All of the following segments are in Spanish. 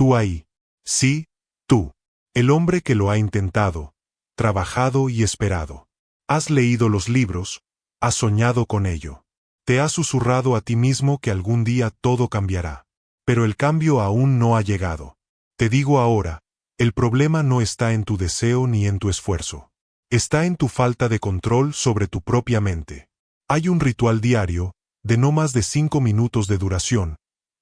Tú ahí. Sí, tú. El hombre que lo ha intentado, trabajado y esperado. Has leído los libros, has soñado con ello. Te has susurrado a ti mismo que algún día todo cambiará. Pero el cambio aún no ha llegado. Te digo ahora, el problema no está en tu deseo ni en tu esfuerzo. Está en tu falta de control sobre tu propia mente. Hay un ritual diario, de no más de 5 minutos de duración,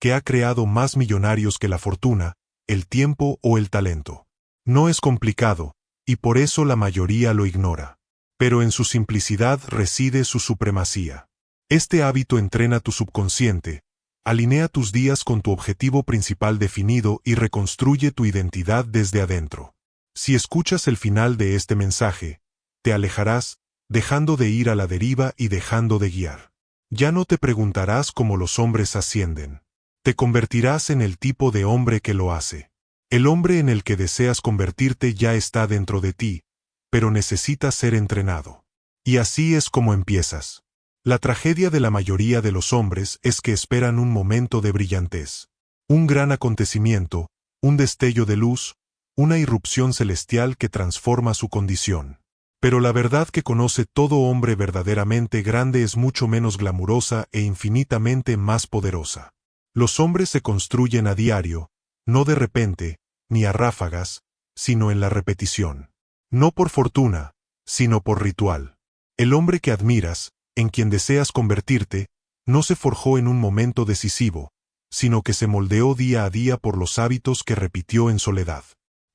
que ha creado más millonarios que la fortuna, el tiempo o el talento. No es complicado, y por eso la mayoría lo ignora. Pero en su simplicidad reside su supremacía. Este hábito entrena tu subconsciente, alinea tus días con tu objetivo principal definido y reconstruye tu identidad desde adentro. Si escuchas el final de este mensaje, te alejarás, dejando de ir a la deriva y dejando de guiar. Ya no te preguntarás cómo los hombres ascienden. Te convertirás en el tipo de hombre que lo hace. El hombre en el que deseas convertirte ya está dentro de ti, pero necesita ser entrenado. Y así es como empiezas. La tragedia de la mayoría de los hombres es que esperan un momento de brillantez. Un gran acontecimiento, un destello de luz, una irrupción celestial que transforma su condición. Pero la verdad que conoce todo hombre verdaderamente grande es mucho menos glamurosa e infinitamente más poderosa. Los hombres se construyen a diario, no de repente, ni a ráfagas, sino en la repetición. No por fortuna, sino por ritual. El hombre que admiras, en quien deseas convertirte, no se forjó en un momento decisivo, sino que se moldeó día a día por los hábitos que repitió en soledad.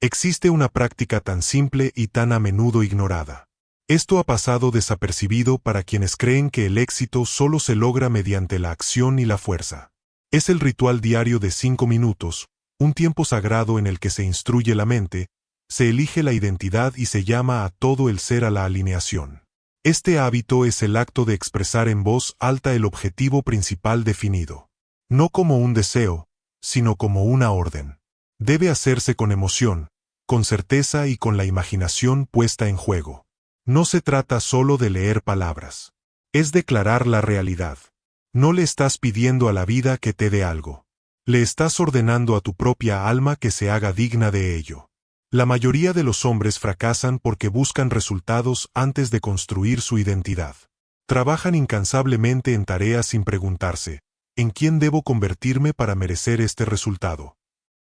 Existe una práctica tan simple y tan a menudo ignorada. Esto ha pasado desapercibido para quienes creen que el éxito solo se logra mediante la acción y la fuerza. Es el ritual diario de 5 minutos, un tiempo sagrado en el que se instruye la mente, se elige la identidad y se llama a todo el ser a la alineación. Este hábito es el acto de expresar en voz alta el objetivo principal definido. No como un deseo, sino como una orden. Debe hacerse con emoción, con certeza y con la imaginación puesta en juego. No se trata solo de leer palabras. Es declarar la realidad. No le estás pidiendo a la vida que te dé algo. Le estás ordenando a tu propia alma que se haga digna de ello. La mayoría de los hombres fracasan porque buscan resultados antes de construir su identidad. Trabajan incansablemente en tareas sin preguntarse, ¿en quién debo convertirme para merecer este resultado?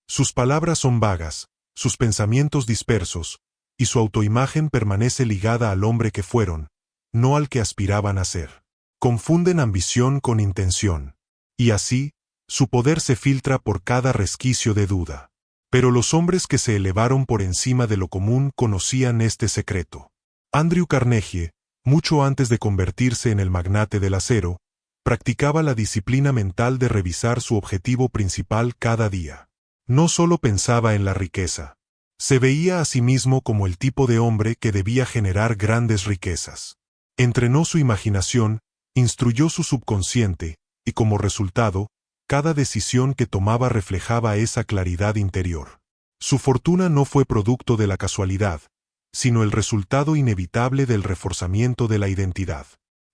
Sus palabras son vagas, sus pensamientos dispersos, y su autoimagen permanece ligada al hombre que fueron, no al que aspiraban a ser. Confunden ambición con intención. Y así, su poder se filtra por cada resquicio de duda. Pero los hombres que se elevaron por encima de lo común conocían este secreto. Andrew Carnegie, mucho antes de convertirse en el magnate del acero, practicaba la disciplina mental de revisar su objetivo principal cada día. No solo pensaba en la riqueza. Se veía a sí mismo como el tipo de hombre que debía generar grandes riquezas. Entrenó su imaginación, instruyó su subconsciente, y como resultado, cada decisión que tomaba reflejaba esa claridad interior. Su fortuna no fue producto de la casualidad, sino el resultado inevitable del reforzamiento de la identidad.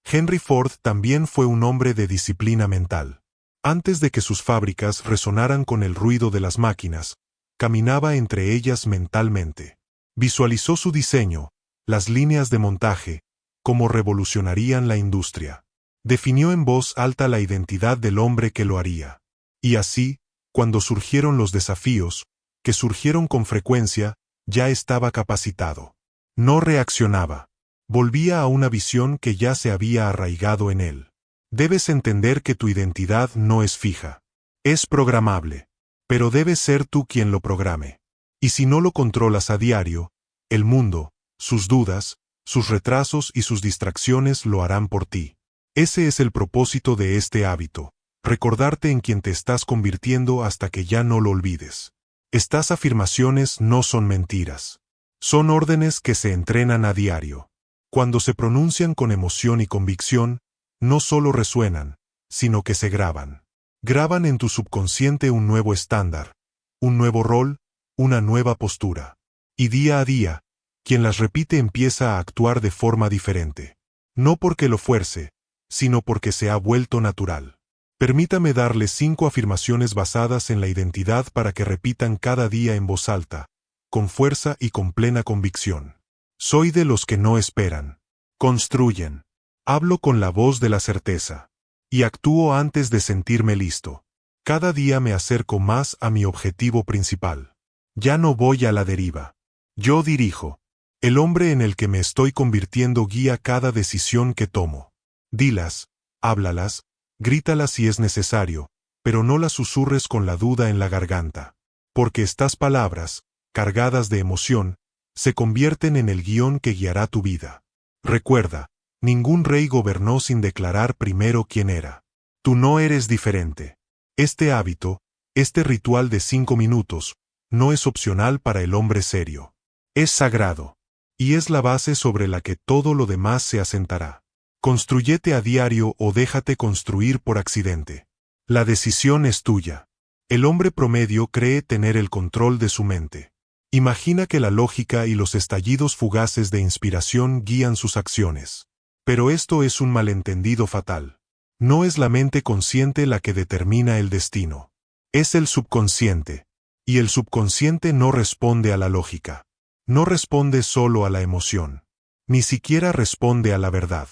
Henry Ford también fue un hombre de disciplina mental. Antes de que sus fábricas resonaran con el ruido de las máquinas, caminaba entre ellas mentalmente. Visualizó su diseño, las líneas de montaje, cómo revolucionarían la industria. Definió en voz alta la identidad del hombre que lo haría. Y así, cuando surgieron los desafíos, que surgieron con frecuencia, ya estaba capacitado. No reaccionaba. Volvía a una visión que ya se había arraigado en él. Debes entender que tu identidad no es fija. Es programable. Pero debes ser tú quien lo programe. Y si no lo controlas a diario, el mundo, sus dudas, sus retrasos y sus distracciones lo harán por ti. Ese es el propósito de este hábito, recordarte en quien te estás convirtiendo hasta que ya no lo olvides. Estas afirmaciones no son mentiras. Son órdenes que se entrenan a diario. Cuando se pronuncian con emoción y convicción, no solo resuenan, sino que se graban. Graban en tu subconsciente un nuevo estándar, un nuevo rol, una nueva postura. Y día a día, quien las repite empieza a actuar de forma diferente. No porque lo fuerce, sino porque se ha vuelto natural. Permítame darle 5 afirmaciones basadas en la identidad para que repitan cada día en voz alta, con fuerza y con plena convicción. Soy de los que no esperan. Construyen. Hablo con la voz de la certeza. Y actúo antes de sentirme listo. Cada día me acerco más a mi objetivo principal. Ya no voy a la deriva. Yo dirijo. El hombre en el que me estoy convirtiendo guía cada decisión que tomo. Dilas, háblalas, grítalas si es necesario, pero no las susurres con la duda en la garganta. Porque estas palabras, cargadas de emoción, se convierten en el guión que guiará tu vida. Recuerda, ningún rey gobernó sin declarar primero quién era. Tú no eres diferente. Este hábito, este ritual de 5 minutos, no es opcional para el hombre serio. Es sagrado. Y es la base sobre la que todo lo demás se asentará. Construyete a diario o déjate construir por accidente. La decisión es tuya. El hombre promedio cree tener el control de su mente. Imagina que la lógica y los estallidos fugaces de inspiración guían sus acciones. Pero esto es un malentendido fatal. No es la mente consciente la que determina el destino. Es el subconsciente. Y el subconsciente no responde a la lógica. No responde solo a la emoción. Ni siquiera responde a la verdad.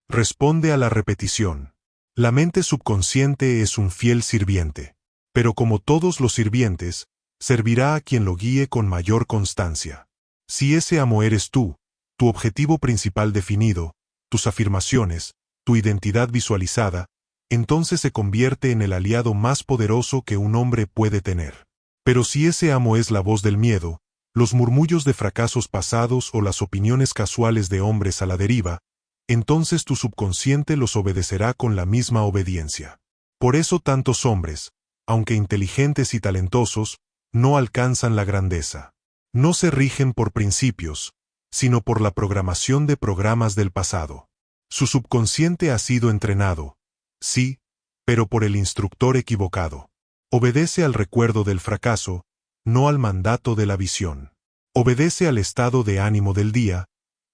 Responde a la repetición. La mente subconsciente es un fiel sirviente. Pero como todos los sirvientes, servirá a quien lo guíe con mayor constancia. Si ese amo eres tú, tu objetivo principal definido, tus afirmaciones, tu identidad visualizada, entonces se convierte en el aliado más poderoso que un hombre puede tener. Pero si ese amo es la voz del miedo, los murmullos de fracasos pasados o las opiniones casuales de hombres a la deriva, entonces tu subconsciente los obedecerá con la misma obediencia. Por eso tantos hombres, aunque inteligentes y talentosos, no alcanzan la grandeza. No se rigen por principios, sino por la programación de programas del pasado. Su subconsciente ha sido entrenado, sí, pero por el instructor equivocado. Obedece al recuerdo del fracaso, no al mandato de la visión. Obedece al estado de ánimo del día,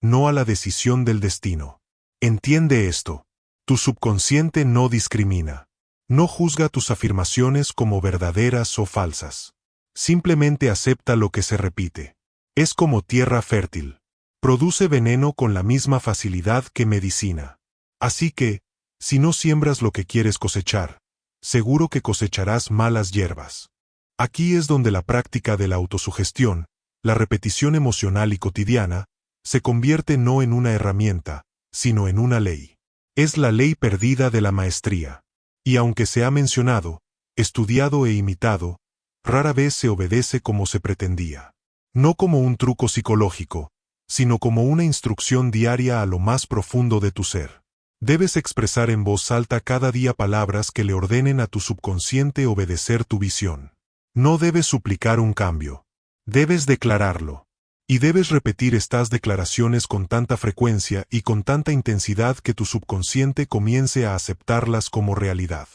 no a la decisión del destino. Entiende esto. Tu subconsciente no discrimina. No juzga tus afirmaciones como verdaderas o falsas. Simplemente acepta lo que se repite. Es como tierra fértil. Produce veneno con la misma facilidad que medicina. Así que, si no siembras lo que quieres cosechar, seguro que cosecharás malas hierbas. Aquí es donde la práctica de la autosugestión, la repetición emocional y cotidiana, se convierte no en una herramienta, sino en una ley. Es la ley perdida de la maestría. Y aunque se ha mencionado, estudiado e imitado, rara vez se obedece como se pretendía. No como un truco psicológico, sino como una instrucción diaria a lo más profundo de tu ser. Debes expresar en voz alta cada día palabras que le ordenen a tu subconsciente obedecer tu visión. No debes suplicar un cambio. Debes declararlo. Y debes repetir estas declaraciones con tanta frecuencia y con tanta intensidad que tu subconsciente comience a aceptarlas como realidad.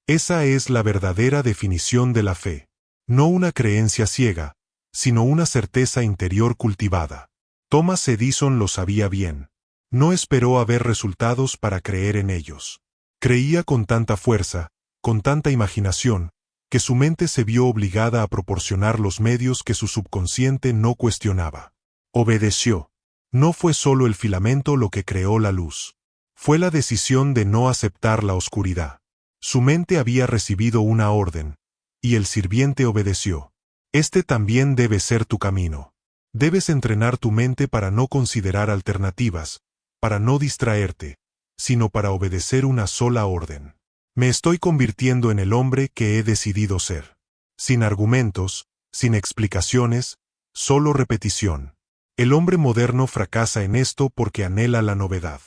Esa es la verdadera definición de la fe. No una creencia ciega, sino una certeza interior cultivada. Thomas Edison lo sabía bien. No esperó a ver resultados para creer en ellos. Creía con tanta fuerza, con tanta imaginación, que su mente se vio obligada a proporcionar los medios que su subconsciente no cuestionaba. Obedeció. No fue solo el filamento lo que creó la luz. Fue la decisión de no aceptar la oscuridad. Su mente había recibido una orden, y el sirviente obedeció. Este también debe ser tu camino. Debes entrenar tu mente para no considerar alternativas, para no distraerte, sino para obedecer una sola orden. Me estoy convirtiendo en el hombre que he decidido ser. Sin argumentos, sin explicaciones, solo repetición. El hombre moderno fracasa en esto porque anhela la novedad.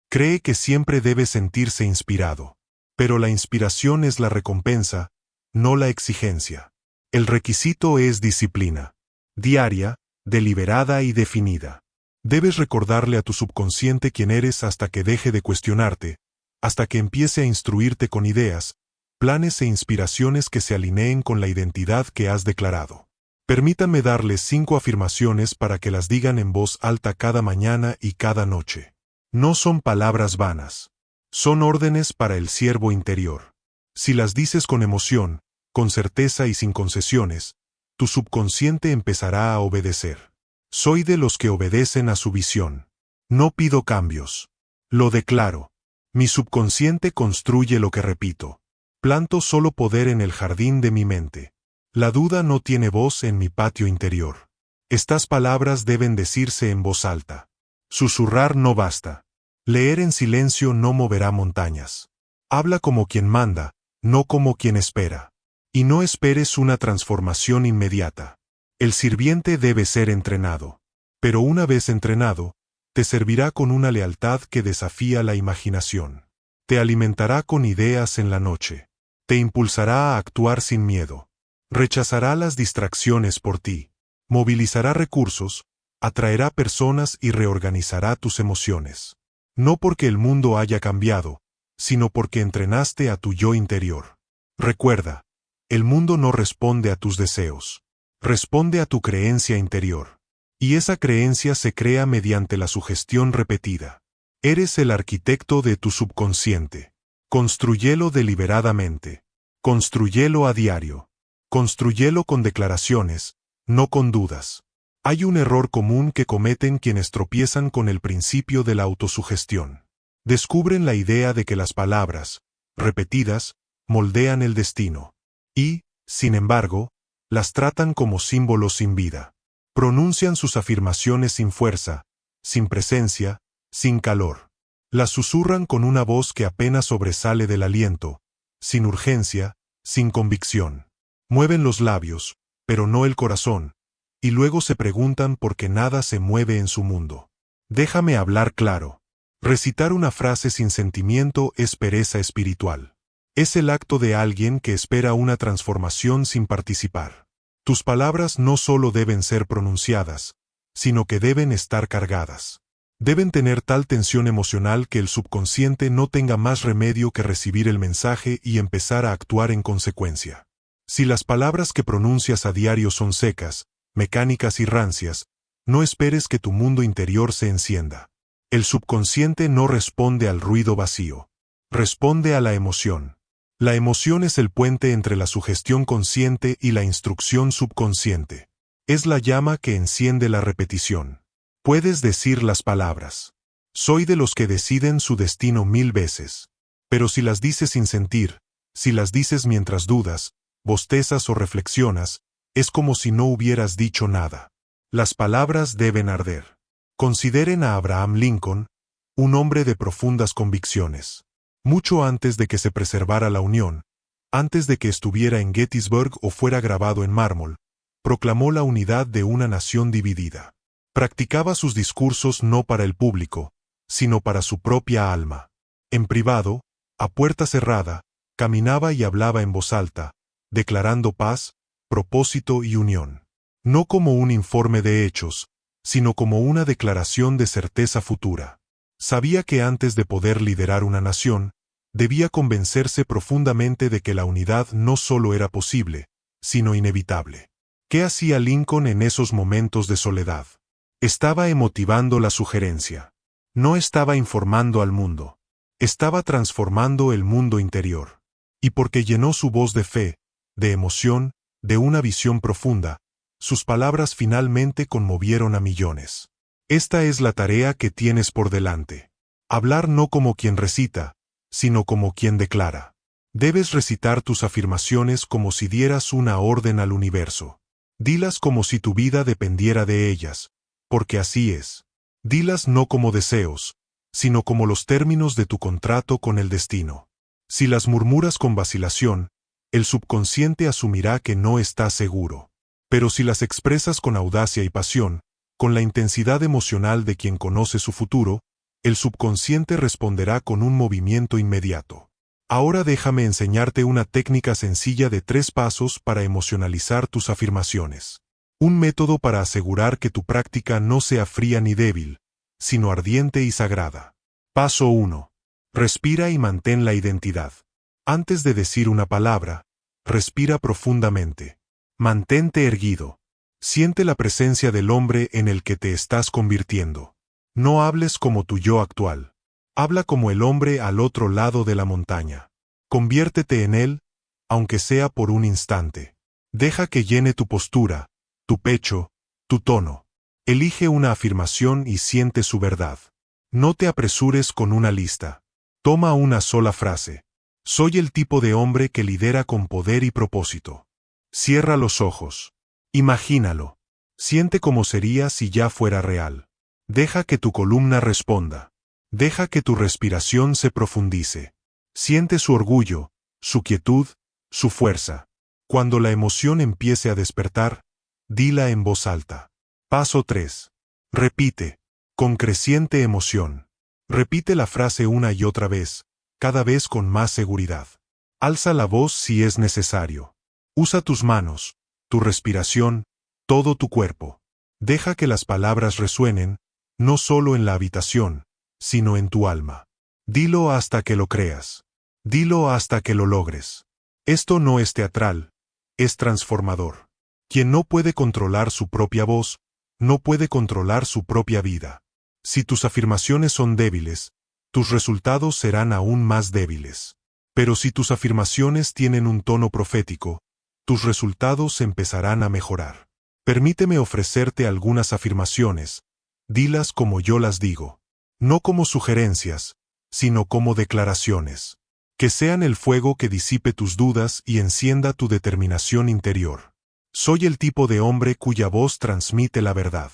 Cree que siempre debe sentirse inspirado. Pero la inspiración es la recompensa, no la exigencia. El requisito es disciplina. Diaria, deliberada y definida. Debes recordarle a tu subconsciente quién eres hasta que deje de cuestionarte, hasta que empiece a instruirte con ideas, planes e inspiraciones que se alineen con la identidad que has declarado. Permítanme darles 5 afirmaciones para que las digan en voz alta cada mañana y cada noche. No son palabras vanas. Son órdenes para el siervo interior. Si las dices con emoción, con certeza y sin concesiones, tu subconsciente empezará a obedecer. Soy de los que obedecen a su visión. No pido cambios. Lo declaro. Mi subconsciente construye lo que repito. Planto solo poder en el jardín de mi mente. La duda no tiene voz en mi patio interior. Estas palabras deben decirse en voz alta. Susurrar no basta. Leer en silencio no moverá montañas. Habla como quien manda, no como quien espera. Y no esperes una transformación inmediata. El sirviente debe ser entrenado. Pero una vez entrenado, te servirá con una lealtad que desafía la imaginación. Te alimentará con ideas en la noche. Te impulsará a actuar sin miedo. Rechazará las distracciones por ti. Movilizará recursos, atraerá personas y reorganizará tus emociones. No porque el mundo haya cambiado, sino porque entrenaste a tu yo interior. Recuerda, el mundo no responde a tus deseos. Responde a tu creencia interior. Y esa creencia se crea mediante la sugestión repetida. Eres el arquitecto de tu subconsciente. Construyelo deliberadamente. Construyelo a diario. Construyelo con declaraciones, no con dudas. Hay un error común que cometen quienes tropiezan con el principio de la autosugestión. Descubren la idea de que las palabras, repetidas, moldean el destino. Y, sin embargo, las tratan como símbolos sin vida. Pronuncian sus afirmaciones sin fuerza, sin presencia, sin calor. Las susurran con una voz que apenas sobresale del aliento, sin urgencia, sin convicción. Mueven los labios, pero no el corazón, y luego se preguntan por qué nada se mueve en su mundo. Déjame hablar claro. Recitar una frase sin sentimiento es pereza espiritual. Es el acto de alguien que espera una transformación sin participar. Tus palabras no solo deben ser pronunciadas, sino que deben estar cargadas. Deben tener tal tensión emocional que el subconsciente no tenga más remedio que recibir el mensaje y empezar a actuar en consecuencia. Si las palabras que pronuncias a diario son secas, mecánicas y rancias, no esperes que tu mundo interior se encienda. El subconsciente no responde al ruido vacío. Responde a la emoción. La emoción es el puente entre la sugestión consciente y la instrucción subconsciente. Es la llama que enciende la repetición. Puedes decir las palabras. Soy de los que deciden su destino 1000 veces. Pero si las dices sin sentir, si las dices mientras dudas, bostezas o reflexionas, es como si no hubieras dicho nada. Las palabras deben arder. Consideren a Abraham Lincoln, un hombre de profundas convicciones. Mucho antes de que se preservara la Unión, antes de que estuviera en Gettysburg o fuera grabado en mármol, proclamó la unidad de una nación dividida. Practicaba sus discursos no para el público, sino para su propia alma. En privado, a puerta cerrada, caminaba y hablaba en voz alta, declarando paz, propósito y unión. No como un informe de hechos, sino como una declaración de certeza futura. Sabía que antes de poder liderar una nación, debía convencerse profundamente de que la unidad no solo era posible, sino inevitable. ¿Qué hacía Lincoln en esos momentos de soledad? Estaba emotivando la sugerencia. No estaba informando al mundo. Estaba transformando el mundo interior. Y porque llenó su voz de fe, de emoción, de una visión profunda, sus palabras finalmente conmovieron a millones. Esta es la tarea que tienes por delante. Hablar no como quien recita, sino como quien declara. Debes recitar tus afirmaciones como si dieras una orden al universo. Dilas como si tu vida dependiera de ellas, porque así es. Dilas no como deseos, sino como los términos de tu contrato con el destino. Si las murmuras con vacilación, el subconsciente asumirá que no estás seguro. Pero si las expresas con audacia y pasión, con la intensidad emocional de quien conoce su futuro, el subconsciente responderá con un movimiento inmediato. Ahora déjame enseñarte una técnica sencilla de 3 pasos para emocionalizar tus afirmaciones. Un método para asegurar que tu práctica no sea fría ni débil, sino ardiente y sagrada. Paso 1. Respira y mantén la identidad. Antes de decir una palabra, respira profundamente. Mantente erguido. Siente la presencia del hombre en el que te estás convirtiendo. No hables como tu yo actual. Habla como el hombre al otro lado de la montaña. Conviértete en él, aunque sea por un instante. Deja que llene tu postura, tu pecho, tu tono. Elige una afirmación y siente su verdad. No te apresures con una lista. Toma una sola frase. Soy el tipo de hombre que lidera con poder y propósito. Cierra los ojos. Imagínalo. Siente cómo sería si ya fuera real. Deja que tu columna responda. Deja que tu respiración se profundice. Siente su orgullo, su quietud, su fuerza. Cuando la emoción empiece a despertar, dila en voz alta. Paso 3. Repite, con creciente emoción. Repite la frase una y otra vez, cada vez con más seguridad. Alza la voz si es necesario. Usa tus manos, tu respiración, todo tu cuerpo. Deja que las palabras resuenen, no solo en la habitación, sino en tu alma. Dilo hasta que lo creas. Dilo hasta que lo logres. Esto no es teatral, es transformador. Quien no puede controlar su propia voz, no puede controlar su propia vida. Si tus afirmaciones son débiles, tus resultados serán aún más débiles. Pero si tus afirmaciones tienen un tono profético, tus resultados empezarán a mejorar. Permíteme ofrecerte algunas afirmaciones. Dilas como yo las digo. No como sugerencias, sino como declaraciones. Que sean el fuego que disipe tus dudas y encienda tu determinación interior. Soy el tipo de hombre cuya voz transmite la verdad.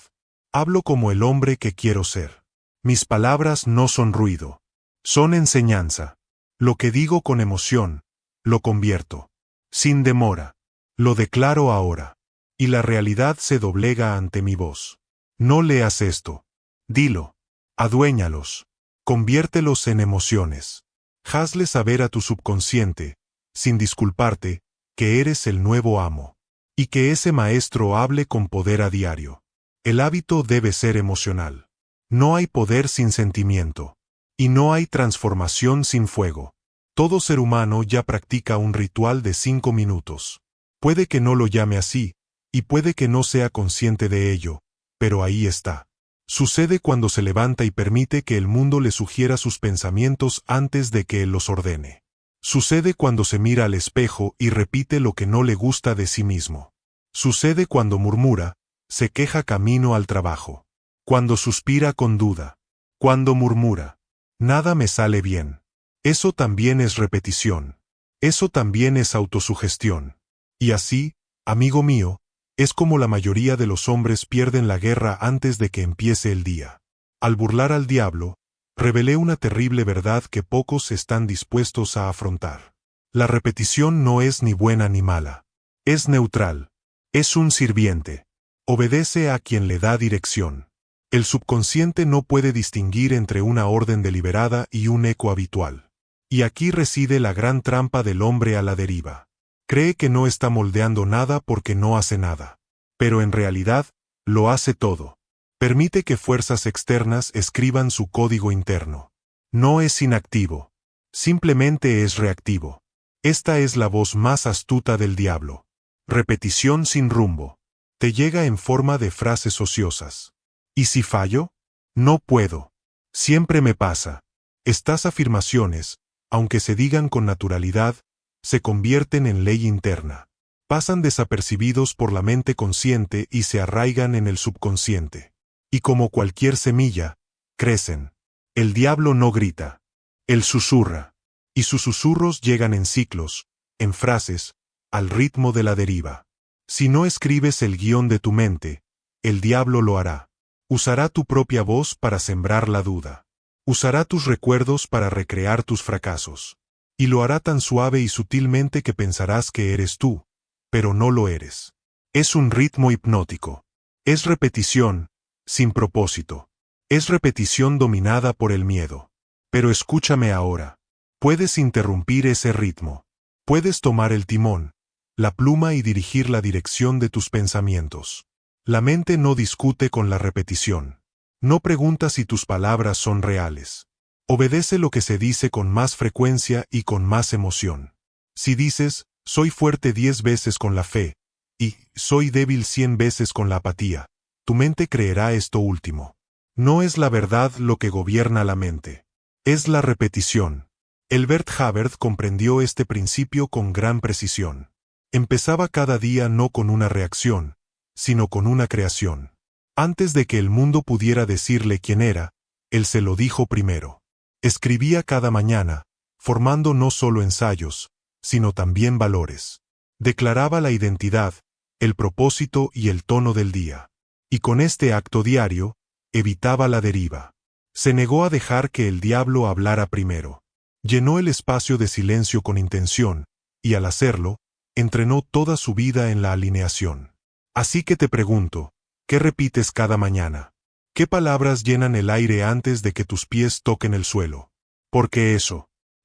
Hablo como el hombre que quiero ser. Mis palabras no son ruido. Son enseñanza. Lo que digo con emoción, lo convierto. Sin demora. Lo declaro ahora. Y la realidad se doblega ante mi voz. No leas esto. Dilo. Aduéñalos. Conviértelos en emociones. Hazle saber a tu subconsciente, sin disculparte, que eres el nuevo amo. Y que ese maestro hable con poder a diario. El hábito debe ser emocional. No hay poder sin sentimiento. Y no hay transformación sin fuego. Todo ser humano ya practica un ritual de 5 minutos. Puede que no lo llame así, y puede que no sea consciente de ello, pero ahí está. Sucede cuando se levanta y permite que el mundo le sugiera sus pensamientos antes de que él los ordene. Sucede cuando se mira al espejo y repite lo que no le gusta de sí mismo. Sucede cuando murmura, se queja camino al trabajo. Cuando suspira con duda. Cuando murmura. Nada me sale bien. Eso también es repetición. Eso también es autosugestión. Y así, amigo mío, es como la mayoría de los hombres pierden la guerra antes de que empiece el día. Al burlar al diablo, revelé una terrible verdad que pocos están dispuestos a afrontar. La repetición no es ni buena ni mala. Es neutral. Es un sirviente. Obedece a quien le da dirección. El subconsciente no puede distinguir entre una orden deliberada y un eco habitual. Y aquí reside la gran trampa del hombre a la deriva. Cree que no está moldeando nada porque no hace nada. Pero en realidad, lo hace todo. Permite que fuerzas externas escriban su código interno. No es inactivo. Simplemente es reactivo. Esta es la voz más astuta del diablo. Repetición sin rumbo. Te llega en forma de frases ociosas. ¿Y si fallo? No puedo. Siempre me pasa. Estas afirmaciones, aunque se digan con naturalidad, se convierten en ley interna. Pasan desapercibidos por la mente consciente y se arraigan en el subconsciente. Y como cualquier semilla, crecen. El diablo no grita. Él susurra. Y sus susurros llegan en ciclos, en frases, al ritmo de la deriva. Si no escribes el guión de tu mente, el diablo lo hará. Usará tu propia voz para sembrar la duda. Usará tus recuerdos para recrear tus fracasos. Y lo hará tan suave y sutilmente que pensarás que eres tú, pero no lo eres. Es un ritmo hipnótico. Es repetición, sin propósito. Es repetición dominada por el miedo. Pero escúchame ahora. Puedes interrumpir ese ritmo. Puedes tomar el timón, la pluma y dirigir la dirección de tus pensamientos. La mente no discute con la repetición. No pregunta si tus palabras son reales. Obedece lo que se dice con más frecuencia y con más emoción. Si dices, soy fuerte 10 veces con la fe, y soy débil 100 veces con la apatía, tu mente creerá esto último. No es la verdad lo que gobierna la mente. Es la repetición. Elbert Hubbard comprendió este principio con gran precisión. Empezaba cada día no con una reacción, sino con una creación. Antes de que el mundo pudiera decirle quién era, él se lo dijo primero. Escribía cada mañana, formando no solo ensayos, sino también valores. Declaraba la identidad, el propósito y el tono del día. Y con este acto diario, evitaba la deriva. Se negó a dejar que el diablo hablara primero. Llenó el espacio de silencio con intención, y al hacerlo, entrenó toda su vida en la alineación. Así que te pregunto, ¿qué repites cada mañana? ¿Qué palabras llenan el aire antes de que tus pies toquen el suelo? Porque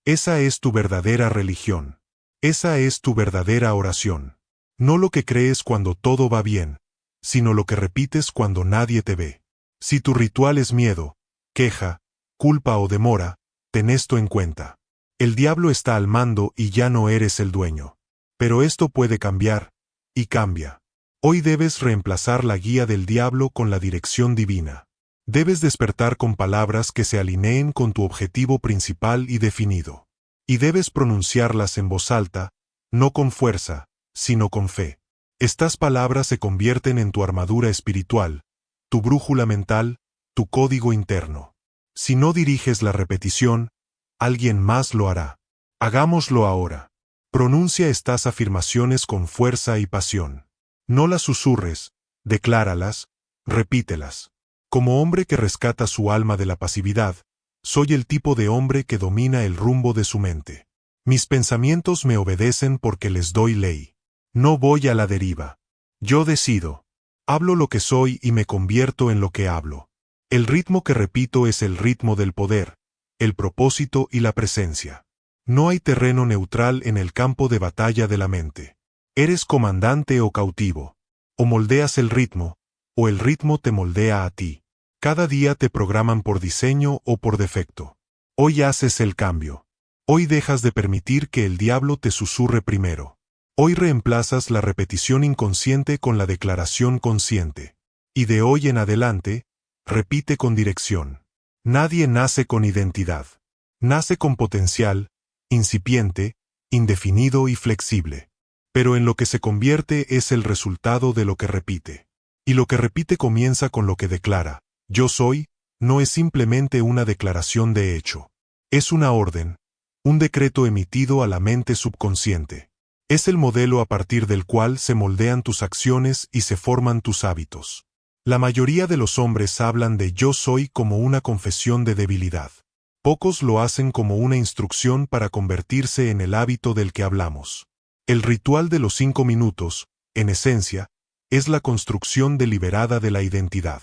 esa es tu verdadera religión. Esa es tu verdadera oración. No lo que crees cuando todo va bien, sino lo que repites cuando nadie te ve. Si tu ritual es miedo, queja, culpa o demora, ten esto en cuenta. El diablo está al mando y ya no eres el dueño. Pero esto puede cambiar, y cambia. Hoy debes reemplazar la guía del diablo con la dirección divina. Debes despertar con palabras que se alineen con tu objetivo principal y definido. Y debes pronunciarlas en voz alta, no con fuerza, sino con fe. Estas palabras se convierten en tu armadura espiritual, tu brújula mental, tu código interno. Si no diriges la repetición, alguien más lo hará. Hagámoslo ahora. Pronuncia estas afirmaciones con fuerza y pasión. No las susurres, decláralas, repítelas. Como hombre que rescata su alma de la pasividad, soy el tipo de hombre que domina el rumbo de su mente. Mis pensamientos me obedecen porque les doy ley. No voy a la deriva. Yo decido. Hablo lo que soy y me convierto en lo que hablo. El ritmo que repito es el ritmo del poder, el propósito y la presencia. No hay terreno neutral en el campo de batalla de la mente. Eres comandante o cautivo. O moldeas el ritmo, o el ritmo te moldea a ti. Cada día te programan por diseño o por defecto. Hoy haces el cambio. Hoy dejas de permitir que el diablo te susurre primero. Hoy reemplazas la repetición inconsciente con la declaración consciente. Y de hoy en adelante, repite con dirección. Nadie nace con identidad. Nace con potencial, incipiente, indefinido y flexible. Pero en lo que se convierte es el resultado de lo que repite. Y lo que repite comienza con lo que declara. Yo soy, no es simplemente una declaración de hecho. Es una orden, un decreto emitido a la mente subconsciente. Es el modelo a partir del cual se moldean tus acciones y se forman tus hábitos. La mayoría de los hombres hablan de yo soy como una confesión de debilidad. Pocos lo hacen como una instrucción para convertirse en el hábito del que hablamos. El ritual de los 5 minutos, en esencia, es la construcción deliberada de la identidad.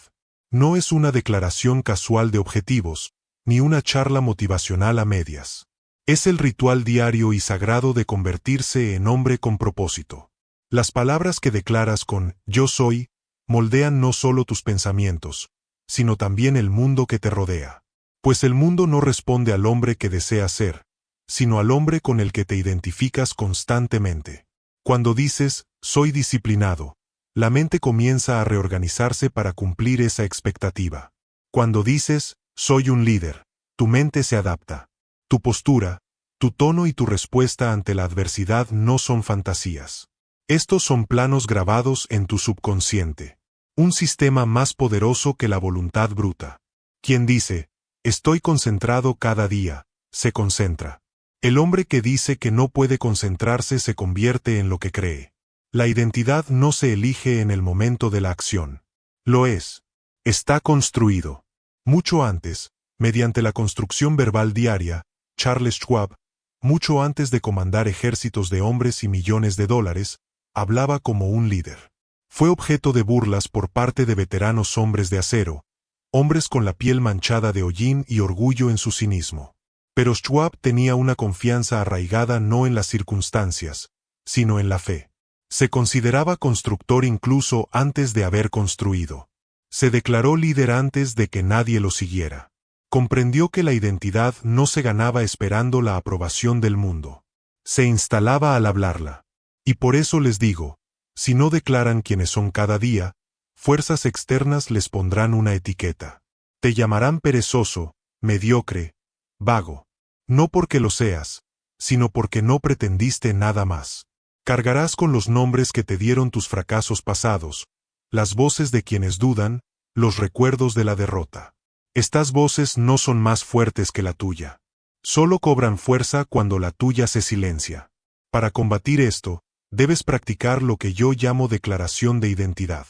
No es una declaración casual de objetivos, ni una charla motivacional a medias. Es el ritual diario y sagrado de convertirse en hombre con propósito. Las palabras que declaras con yo soy, moldean no solo tus pensamientos, sino también el mundo que te rodea. Pues el mundo no responde al hombre que deseas ser, sino al hombre con el que te identificas constantemente. Cuando dices, soy disciplinado, la mente comienza a reorganizarse para cumplir esa expectativa. Cuando dices, soy un líder, tu mente se adapta. Tu postura, tu tono y tu respuesta ante la adversidad no son fantasías. Estos son planos grabados en tu subconsciente. Un sistema más poderoso que la voluntad bruta. Quien dice, estoy concentrado cada día, se concentra. El hombre que dice que no puede concentrarse se convierte en lo que cree. La identidad no se elige en el momento de la acción. Lo es. Está construido. Mucho antes, mediante la construcción verbal diaria, Charles Schwab, mucho antes de comandar ejércitos de hombres y millones de dólares, hablaba como un líder. Fue objeto de burlas por parte de veteranos hombres de acero, hombres con la piel manchada de hollín y orgullo en su cinismo. Pero Schwab tenía una confianza arraigada no en las circunstancias, sino en la fe. Se consideraba constructor incluso antes de haber construido. Se declaró líder antes de que nadie lo siguiera. Comprendió que la identidad no se ganaba esperando la aprobación del mundo. Se instalaba al hablarla. Y por eso les digo, si no declaran quiénes son cada día, fuerzas externas les pondrán una etiqueta. Te llamarán perezoso, mediocre, vago. No porque lo seas, sino porque no pretendiste nada más. Cargarás con los nombres que te dieron tus fracasos pasados, las voces de quienes dudan, los recuerdos de la derrota. Estas voces no son más fuertes que la tuya. Solo cobran fuerza cuando la tuya se silencia. Para combatir esto, debes practicar lo que yo llamo declaración de identidad.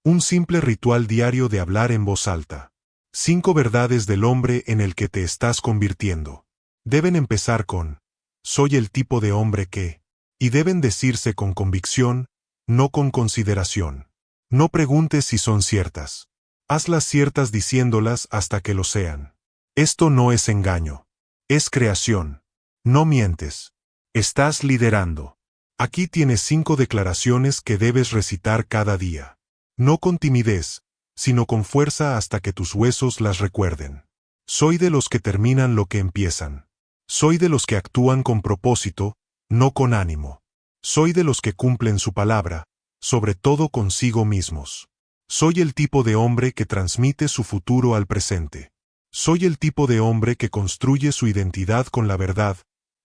Un simple ritual diario de hablar en voz alta. 5 verdades del hombre en el que te estás convirtiendo. Deben empezar con: soy el tipo de hombre que... Y deben decirse con convicción, no con consideración. No preguntes si son ciertas. Hazlas ciertas diciéndolas hasta que lo sean. Esto no es engaño. Es creación. No mientes. Estás liderando. Aquí tienes 5 declaraciones que debes recitar cada día. No con timidez, sino con fuerza hasta que tus huesos las recuerden. Soy de los que terminan lo que empiezan. Soy de los que actúan con propósito, no con ánimo. Soy de los que cumplen su palabra, sobre todo consigo mismos. Soy el tipo de hombre que transmite su futuro al presente. Soy el tipo de hombre que construye su identidad con la verdad,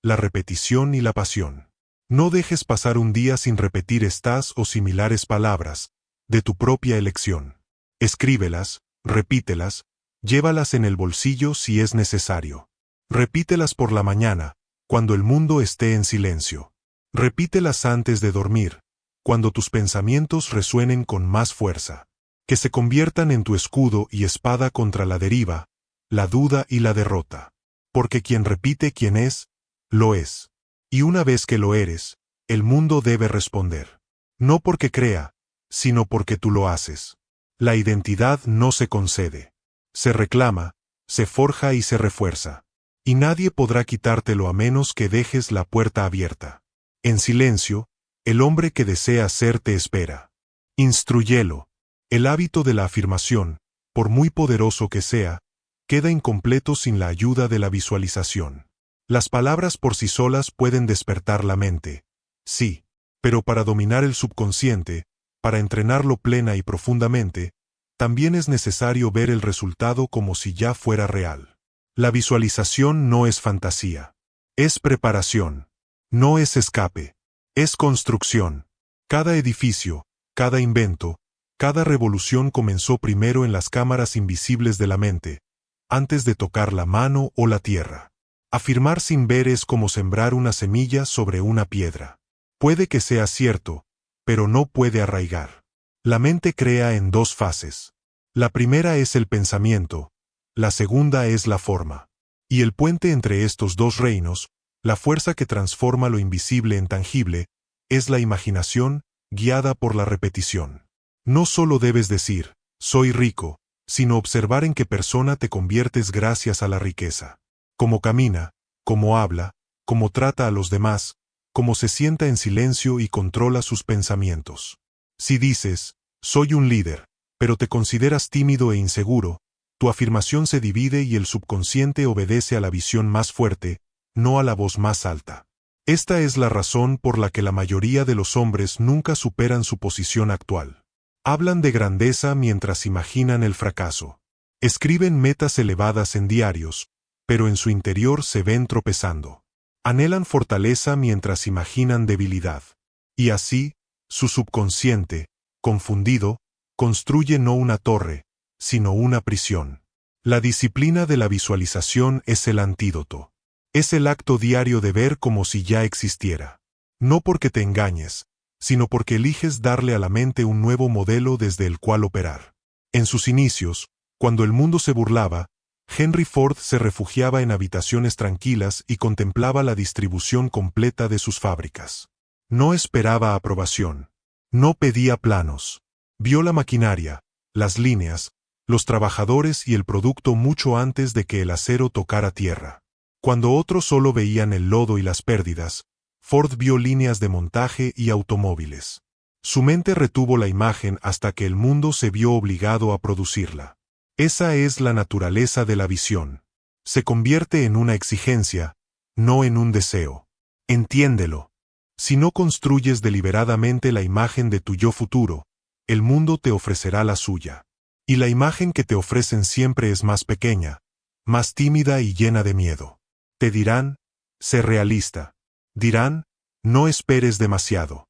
la repetición y la pasión. No dejes pasar un día sin repetir estas o similares palabras, de tu propia elección. Escríbelas, repítelas, llévalas en el bolsillo si es necesario. Repítelas por la mañana, cuando el mundo esté en silencio. Repítelas antes de dormir, cuando tus pensamientos resuenen con más fuerza. Que se conviertan en tu escudo y espada contra la deriva, la duda y la derrota. Porque quien repite quién es, lo es. Y una vez que lo eres, el mundo debe responder. No porque crea, sino porque tú lo haces. La identidad no se concede. Se reclama, se forja y se refuerza. Y nadie podrá quitártelo a menos que dejes la puerta abierta. En silencio, el hombre que desea ser te espera. Instrúyelo. El hábito de la afirmación, por muy poderoso que sea, queda incompleto sin la ayuda de la visualización. Las palabras por sí solas pueden despertar la mente, sí, pero para dominar el subconsciente, para entrenarlo plena y profundamente, también es necesario ver el resultado como si ya fuera real. La visualización no es fantasía. Es preparación. No es escape. Es construcción. Cada edificio, cada invento, cada revolución comenzó primero en las cámaras invisibles de la mente, antes de tocar la mano o la tierra. Afirmar sin ver es como sembrar una semilla sobre una piedra. Puede que sea cierto, pero no puede arraigar. La mente crea en 2 fases. La primera es el pensamiento, la segunda es la forma. Y el puente entre estos 2 reinos, la fuerza que transforma lo invisible en tangible, es la imaginación, guiada por la repetición. No solo debes decir, soy rico, sino observar en qué persona te conviertes gracias a la riqueza. Cómo camina, cómo habla, cómo trata a los demás, cómo se sienta en silencio y controla sus pensamientos. Si dices, soy un líder, pero te consideras tímido e inseguro, tu afirmación se divide y el subconsciente obedece a la visión más fuerte, no a la voz más alta. Esta es la razón por la que la mayoría de los hombres nunca superan su posición actual. Hablan de grandeza mientras imaginan el fracaso. Escriben metas elevadas en diarios, pero en su interior se ven tropezando. Anhelan fortaleza mientras imaginan debilidad. Y así, su subconsciente, confundido, construye no una torre, sino una prisión. La disciplina de la visualización es el antídoto. Es el acto diario de ver como si ya existiera. No porque te engañes, sino porque eliges darle a la mente un nuevo modelo desde el cual operar. En sus inicios, cuando el mundo se burlaba, Henry Ford se refugiaba en habitaciones tranquilas y contemplaba la distribución completa de sus fábricas. No esperaba aprobación. No pedía planos. Vio la maquinaria, las líneas, los trabajadores y el producto mucho antes de que el acero tocara tierra. Cuando otros solo veían el lodo y las pérdidas, Ford vio líneas de montaje y automóviles. Su mente retuvo la imagen hasta que el mundo se vio obligado a producirla. Esa es la naturaleza de la visión. Se convierte en una exigencia, no en un deseo. Entiéndelo. Si no construyes deliberadamente la imagen de tu yo futuro, el mundo te ofrecerá la suya. Y la imagen que te ofrecen siempre es más pequeña, más tímida y llena de miedo. Te dirán, sé realista. Dirán, no esperes demasiado.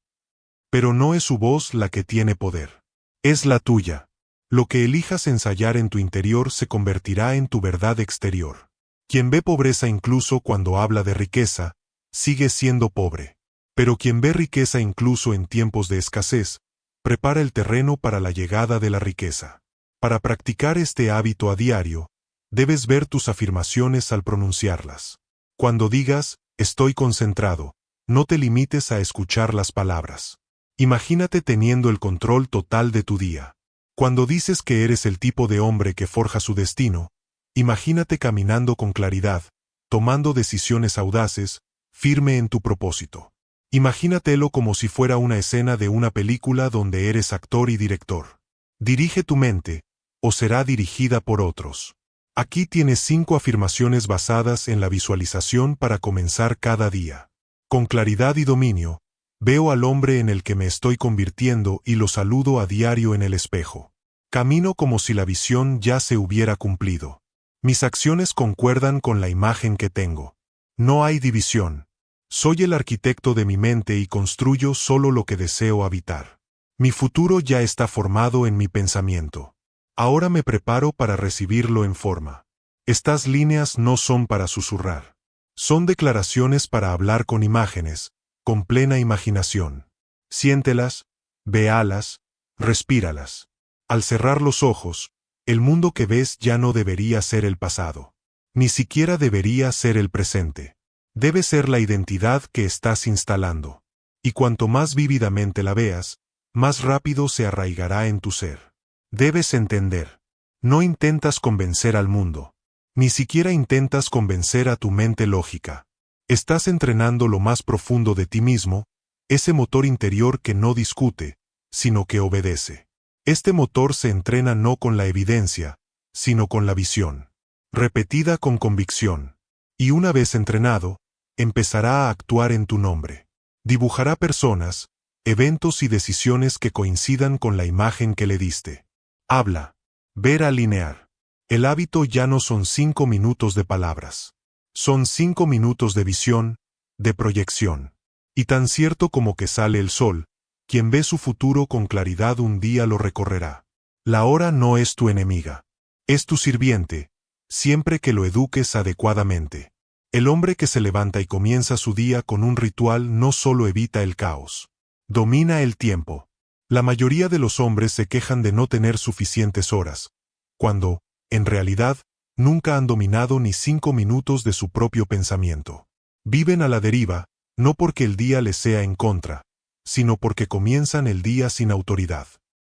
Pero no es su voz la que tiene poder. Es la tuya. Lo que elijas ensayar en tu interior se convertirá en tu verdad exterior. Quien ve pobreza incluso cuando habla de riqueza, sigue siendo pobre. Pero quien ve riqueza incluso en tiempos de escasez, prepara el terreno para la llegada de la riqueza. Para practicar este hábito a diario, debes ver tus afirmaciones al pronunciarlas. Cuando digas, estoy concentrado, no te limites a escuchar las palabras. Imagínate teniendo el control total de tu día. Cuando dices que eres el tipo de hombre que forja su destino, imagínate caminando con claridad, tomando decisiones audaces, firme en tu propósito. Imagínatelo como si fuera una escena de una película donde eres actor y director. Dirige tu mente, o será dirigida por otros. Aquí tienes 5 afirmaciones basadas en la visualización para comenzar cada día. Con claridad y dominio, veo al hombre en el que me estoy convirtiendo y lo saludo a diario en el espejo. Camino como si la visión ya se hubiera cumplido. Mis acciones concuerdan con la imagen que tengo. No hay división. Soy el arquitecto de mi mente y construyo solo lo que deseo habitar. Mi futuro ya está formado en mi pensamiento. Ahora me preparo para recibirlo en forma. Estas líneas no son para susurrar. Son declaraciones para hablar con imágenes, con plena imaginación. Siéntelas, véalas, respíralas. Al cerrar los ojos, el mundo que ves ya no debería ser el pasado. Ni siquiera debería ser el presente. Debe ser la identidad que estás instalando. Y cuanto más vívidamente la veas, más rápido se arraigará en tu ser. Debes entender. No intentas convencer al mundo. Ni siquiera intentas convencer a tu mente lógica. Estás entrenando lo más profundo de ti mismo, ese motor interior que no discute, sino que obedece. Este motor se entrena no con la evidencia, sino con la visión. Repetida con convicción. Y una vez entrenado, empezará a actuar en tu nombre. Dibujará personas, eventos y decisiones que coincidan con la imagen que le diste. Habla. Ver alinear. El hábito ya no son 5 minutos de palabras. Son 5 minutos de visión, de proyección. Y tan cierto como que sale el sol, quien ve su futuro con claridad un día lo recorrerá. La hora no es tu enemiga. Es tu sirviente, siempre que lo eduques adecuadamente. El hombre que se levanta y comienza su día con un ritual no solo evita el caos. Domina el tiempo. La mayoría de los hombres se quejan de no tener suficientes horas, cuando, en realidad, nunca han dominado ni 5 minutos de su propio pensamiento. Viven a la deriva, no porque el día les sea en contra, sino porque comienzan el día sin autoridad.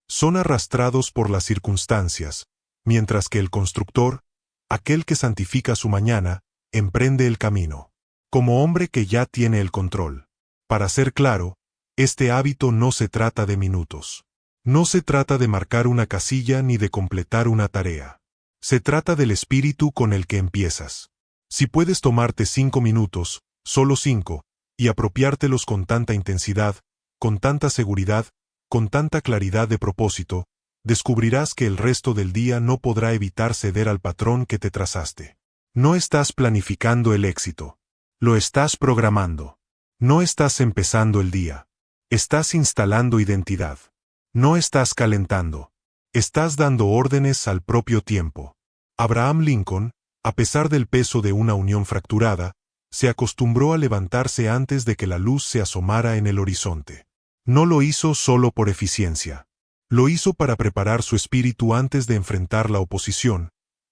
Son arrastrados por las circunstancias, mientras que el constructor, aquel que santifica su mañana, emprende el camino. Como hombre que ya tiene el control. Para ser claro, este hábito no se trata de minutos. No se trata de marcar una casilla ni de completar una tarea. Se trata del espíritu con el que empiezas. Si puedes tomarte 5 minutos, solo 5, y apropiártelos con tanta intensidad, con tanta seguridad, con tanta claridad de propósito, descubrirás que el resto del día no podrá evitar ceder al patrón que te trazaste. No estás planificando el éxito. Lo estás programando. No estás empezando el día. Estás instalando identidad. No estás calentando. Estás dando órdenes al propio tiempo. Abraham Lincoln, a pesar del peso de una unión fracturada, se acostumbró a levantarse antes de que la luz se asomara en el horizonte. No lo hizo solo por eficiencia. Lo hizo para preparar su espíritu antes de enfrentar la oposición,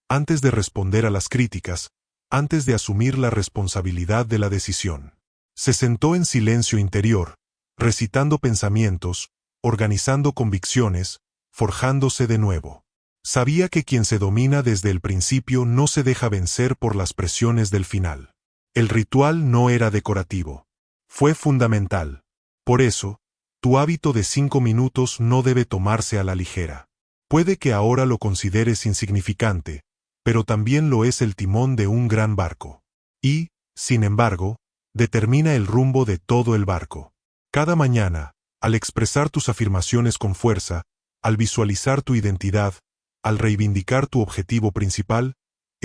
antes de responder a las críticas, antes de asumir la responsabilidad de la decisión. Se sentó en silencio interior, recitando pensamientos, organizando convicciones, forjándose de nuevo. Sabía que quien se domina desde el principio no se deja vencer por las presiones del final. El ritual no era decorativo. Fue fundamental. Por eso, tu hábito de 5 minutos no debe tomarse a la ligera. Puede que ahora lo consideres insignificante, pero también lo es el timón de un gran barco. Y, sin embargo, determina el rumbo de todo el barco. Cada mañana, al expresar tus afirmaciones con fuerza, al visualizar tu identidad, al reivindicar tu objetivo principal,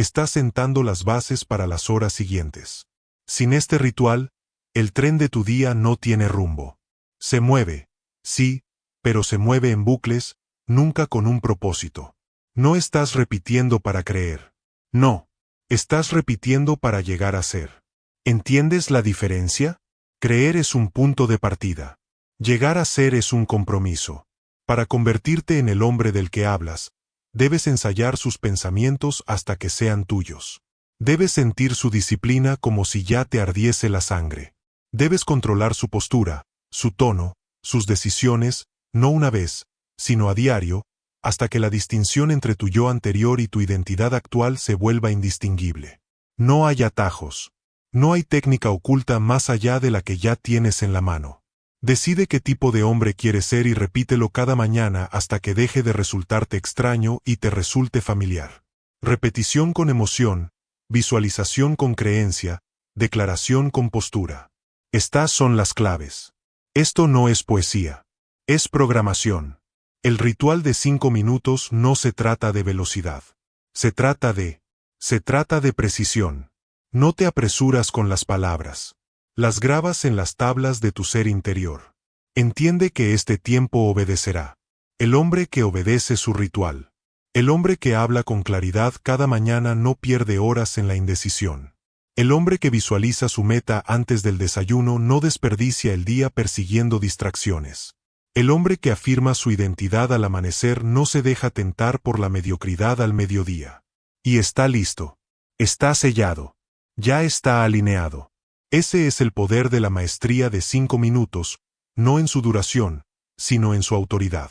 estás sentando las bases para las horas siguientes. Sin este ritual, el tren de tu día no tiene rumbo. Se mueve, sí, pero se mueve en bucles, nunca con un propósito. No estás repitiendo para creer. No, estás repitiendo para llegar a ser. ¿Entiendes la diferencia? Creer es un punto de partida. Llegar a ser es un compromiso. Para convertirte en el hombre del que hablas, debes ensayar sus pensamientos hasta que sean tuyos. Debes sentir su disciplina como si ya te ardiese la sangre. Debes controlar su postura, su tono, sus decisiones, no una vez, sino a diario, hasta que la distinción entre tu yo anterior y tu identidad actual se vuelva indistinguible. No hay atajos. No hay técnica oculta más allá de la que ya tienes en la mano. Decide qué tipo de hombre quieres ser y repítelo cada mañana hasta que deje de resultarte extraño y te resulte familiar. Repetición con emoción, visualización con creencia, declaración con postura. Estas son las claves. Esto no es poesía. Es programación. El ritual de 5 minutos no se trata de velocidad. Se trata de precisión. No te apresuras con las palabras. Las grabas en las tablas de tu ser interior. Entiende que este tiempo obedecerá. El hombre que obedece su ritual. El hombre que habla con claridad cada mañana no pierde horas en la indecisión. El hombre que visualiza su meta antes del desayuno no desperdicia el día persiguiendo distracciones. El hombre que afirma su identidad al amanecer no se deja tentar por la mediocridad al mediodía. Y está listo. Está sellado. Ya está alineado. Ese es el poder de la maestría de 5 minutos, no en su duración, sino en su autoridad.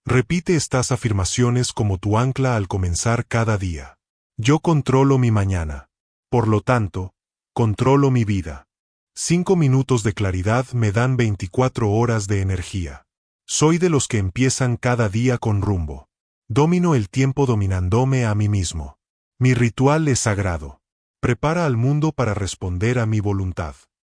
Repite estas afirmaciones como tu ancla al comenzar cada día. Yo controlo mi mañana. Por lo tanto, controlo mi vida. 5 minutos de claridad me dan 24 horas de energía. Soy de los que empiezan cada día con rumbo. Domino el tiempo dominándome a mí mismo. Mi ritual es sagrado. Prepara al mundo para responder a mi voluntad.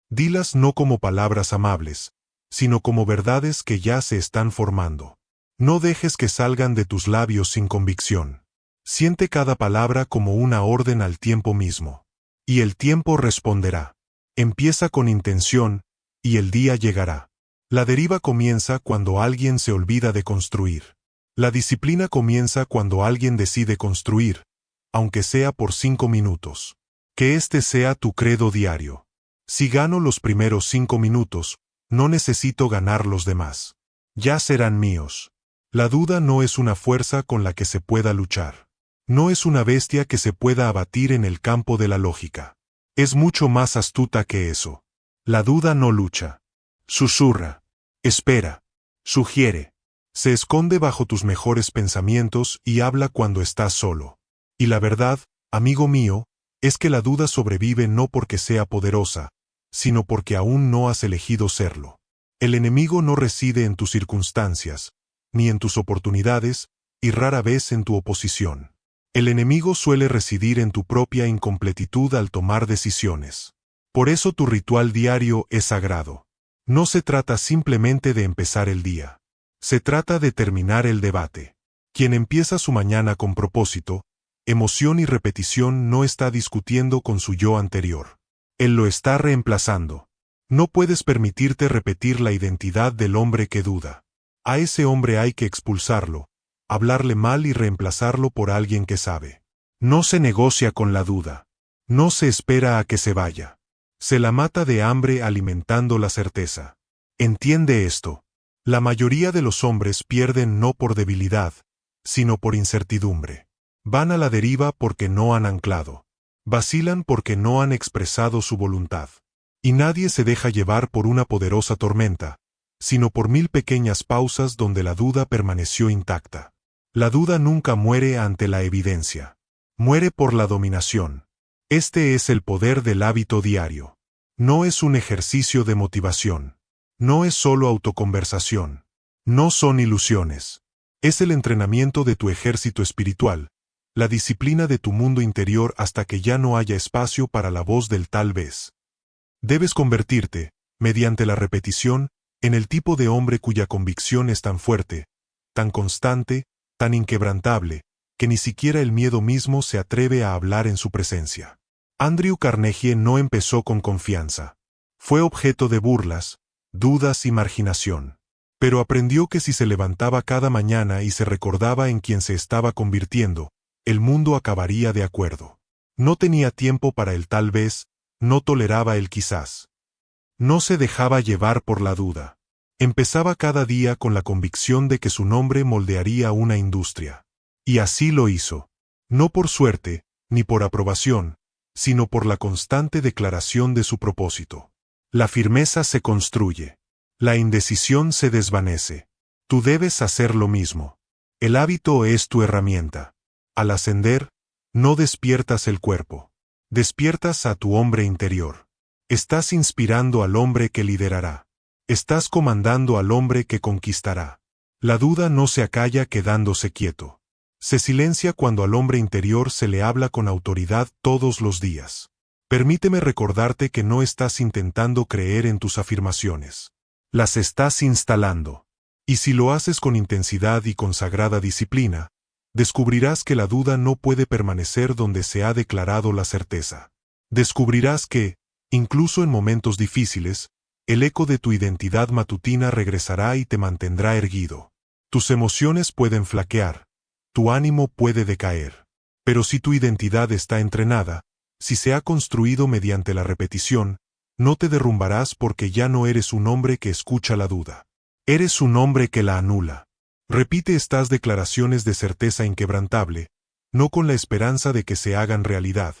Dilas no como palabras amables, sino como verdades que ya se están formando. No dejes que salgan de tus labios sin convicción. Siente cada palabra como una orden al tiempo mismo. Y el tiempo responderá. Empieza con intención, y el día llegará. La deriva comienza cuando alguien se olvida de construir. La disciplina comienza cuando alguien decide construir, aunque sea por 5 minutos. Que este sea tu credo diario. Si gano los primeros 5 minutos, no necesito ganar los demás. Ya serán míos. La duda no es una fuerza con la que se pueda luchar. No es una bestia que se pueda abatir en el campo de la lógica. Es mucho más astuta que eso. La duda no lucha. Susurra. Espera. Sugiere. Se esconde bajo tus mejores pensamientos y habla cuando estás solo. Y la verdad, amigo mío, es que la duda sobrevive no porque sea poderosa, sino porque aún no has elegido serlo. El enemigo no reside en tus circunstancias, ni en tus oportunidades, y rara vez en tu oposición. El enemigo suele residir en tu propia incompletitud al tomar decisiones. Por eso tu ritual diario es sagrado. No se trata simplemente de empezar el día. Se trata de terminar el debate. Quien empieza su mañana con propósito, emoción y repetición no está discutiendo con su yo anterior. Él lo está reemplazando. No puedes permitirte repetir la identidad del hombre que duda. A ese hombre hay que expulsarlo, hablarle mal y reemplazarlo por alguien que sabe. No se negocia con la duda. No se espera a que se vaya. Se la mata de hambre alimentando la certeza. Entiende esto. La mayoría de los hombres pierden no por debilidad, sino por incertidumbre. Van a la deriva porque no han anclado. Vacilan porque no han expresado su voluntad. Y nadie se deja llevar por una poderosa tormenta, sino por 1000 pequeñas pausas donde la duda permaneció intacta. La duda nunca muere ante la evidencia. Muere por la dominación. Este es el poder del hábito diario. No es un ejercicio de motivación. No es solo autoconversación. No son ilusiones. Es el entrenamiento de tu ejército espiritual, la disciplina de tu mundo interior hasta que ya no haya espacio para la voz del tal vez. Debes convertirte, mediante la repetición, en el tipo de hombre cuya convicción es tan fuerte, tan constante, tan inquebrantable, que ni siquiera el miedo mismo se atreve a hablar en su presencia. Andrew Carnegie no empezó con confianza. Fue objeto de burlas, dudas y marginación. Pero aprendió que si se levantaba cada mañana y se recordaba en quien se estaba convirtiendo, el mundo acabaría de acuerdo. No tenía tiempo para el tal vez, no toleraba el quizás. No se dejaba llevar por la duda. Empezaba cada día con la convicción de que su nombre moldearía una industria. Y así lo hizo. No por suerte, ni por aprobación, sino por la constante declaración de su propósito. La firmeza se construye. La indecisión se desvanece. Tú debes hacer lo mismo. El hábito es tu herramienta. Al ascender, no despiertas el cuerpo. Despiertas a tu hombre interior. Estás inspirando al hombre que liderará. Estás comandando al hombre que conquistará. La duda no se acalla quedándose quieto. Se silencia cuando al hombre interior se le habla con autoridad todos los días. Permíteme recordarte que no estás intentando creer en tus afirmaciones. Las estás instalando. Y si lo haces con intensidad y con sagrada disciplina, descubrirás que la duda no puede permanecer donde se ha declarado la certeza. Descubrirás que, incluso en momentos difíciles, el eco de tu identidad matutina regresará y te mantendrá erguido. Tus emociones pueden flaquear, tu ánimo puede decaer. Pero si tu identidad está entrenada, si se ha construido mediante la repetición, no te derrumbarás porque ya no eres un hombre que escucha la duda. Eres un hombre que la anula. Repite estas declaraciones de certeza inquebrantable, no con la esperanza de que se hagan realidad,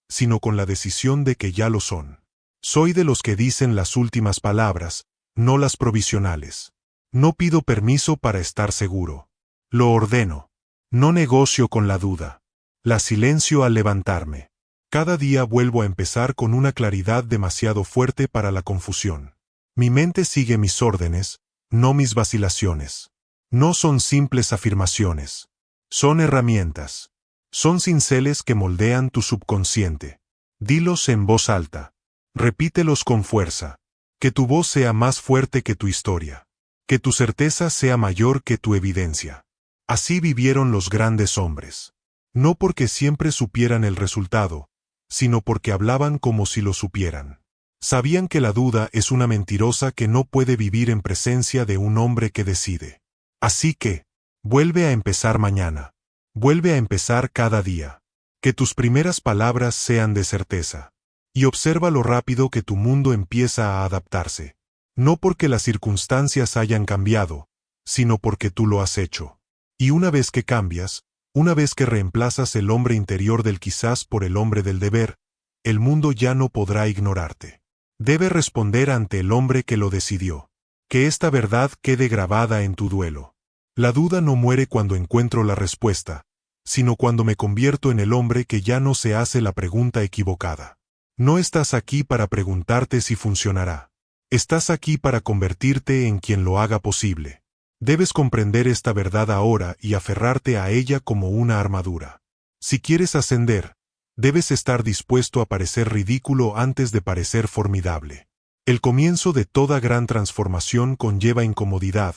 sino con la decisión de que ya lo son. Soy de los que dicen las últimas palabras, no las provisionales. No pido permiso para estar seguro. Lo ordeno. No negocio con la duda. La silencio al levantarme. Cada día vuelvo a empezar con una claridad demasiado fuerte para la confusión. Mi mente sigue mis órdenes, no mis vacilaciones. No son simples afirmaciones. Son herramientas. Son cinceles que moldean tu subconsciente. Dilos en voz alta. Repítelos con fuerza. Que tu voz sea más fuerte que tu historia. Que tu certeza sea mayor que tu evidencia. Así vivieron los grandes hombres. No porque siempre supieran el resultado, sino porque hablaban como si lo supieran. Sabían que la duda es una mentirosa que no puede vivir en presencia de un hombre que decide. Así que, vuelve a empezar mañana. Vuelve a empezar cada día. Que tus primeras palabras sean de certeza. Y observa lo rápido que tu mundo empieza a adaptarse. No porque las circunstancias hayan cambiado, sino porque tú lo has hecho. Y una vez que cambias, una vez que reemplazas el hombre interior del quizás por el hombre del deber, el mundo ya no podrá ignorarte. Debe responder ante el hombre que lo decidió. Que esta verdad quede grabada en tu duelo. La duda no muere cuando encuentro la respuesta, sino cuando me convierto en el hombre que ya no se hace la pregunta equivocada. No estás aquí para preguntarte si funcionará. Estás aquí para convertirte en quien lo haga posible. Debes comprender esta verdad ahora y aferrarte a ella como una armadura. Si quieres ascender, debes estar dispuesto a parecer ridículo antes de parecer formidable. El comienzo de toda gran transformación conlleva incomodidad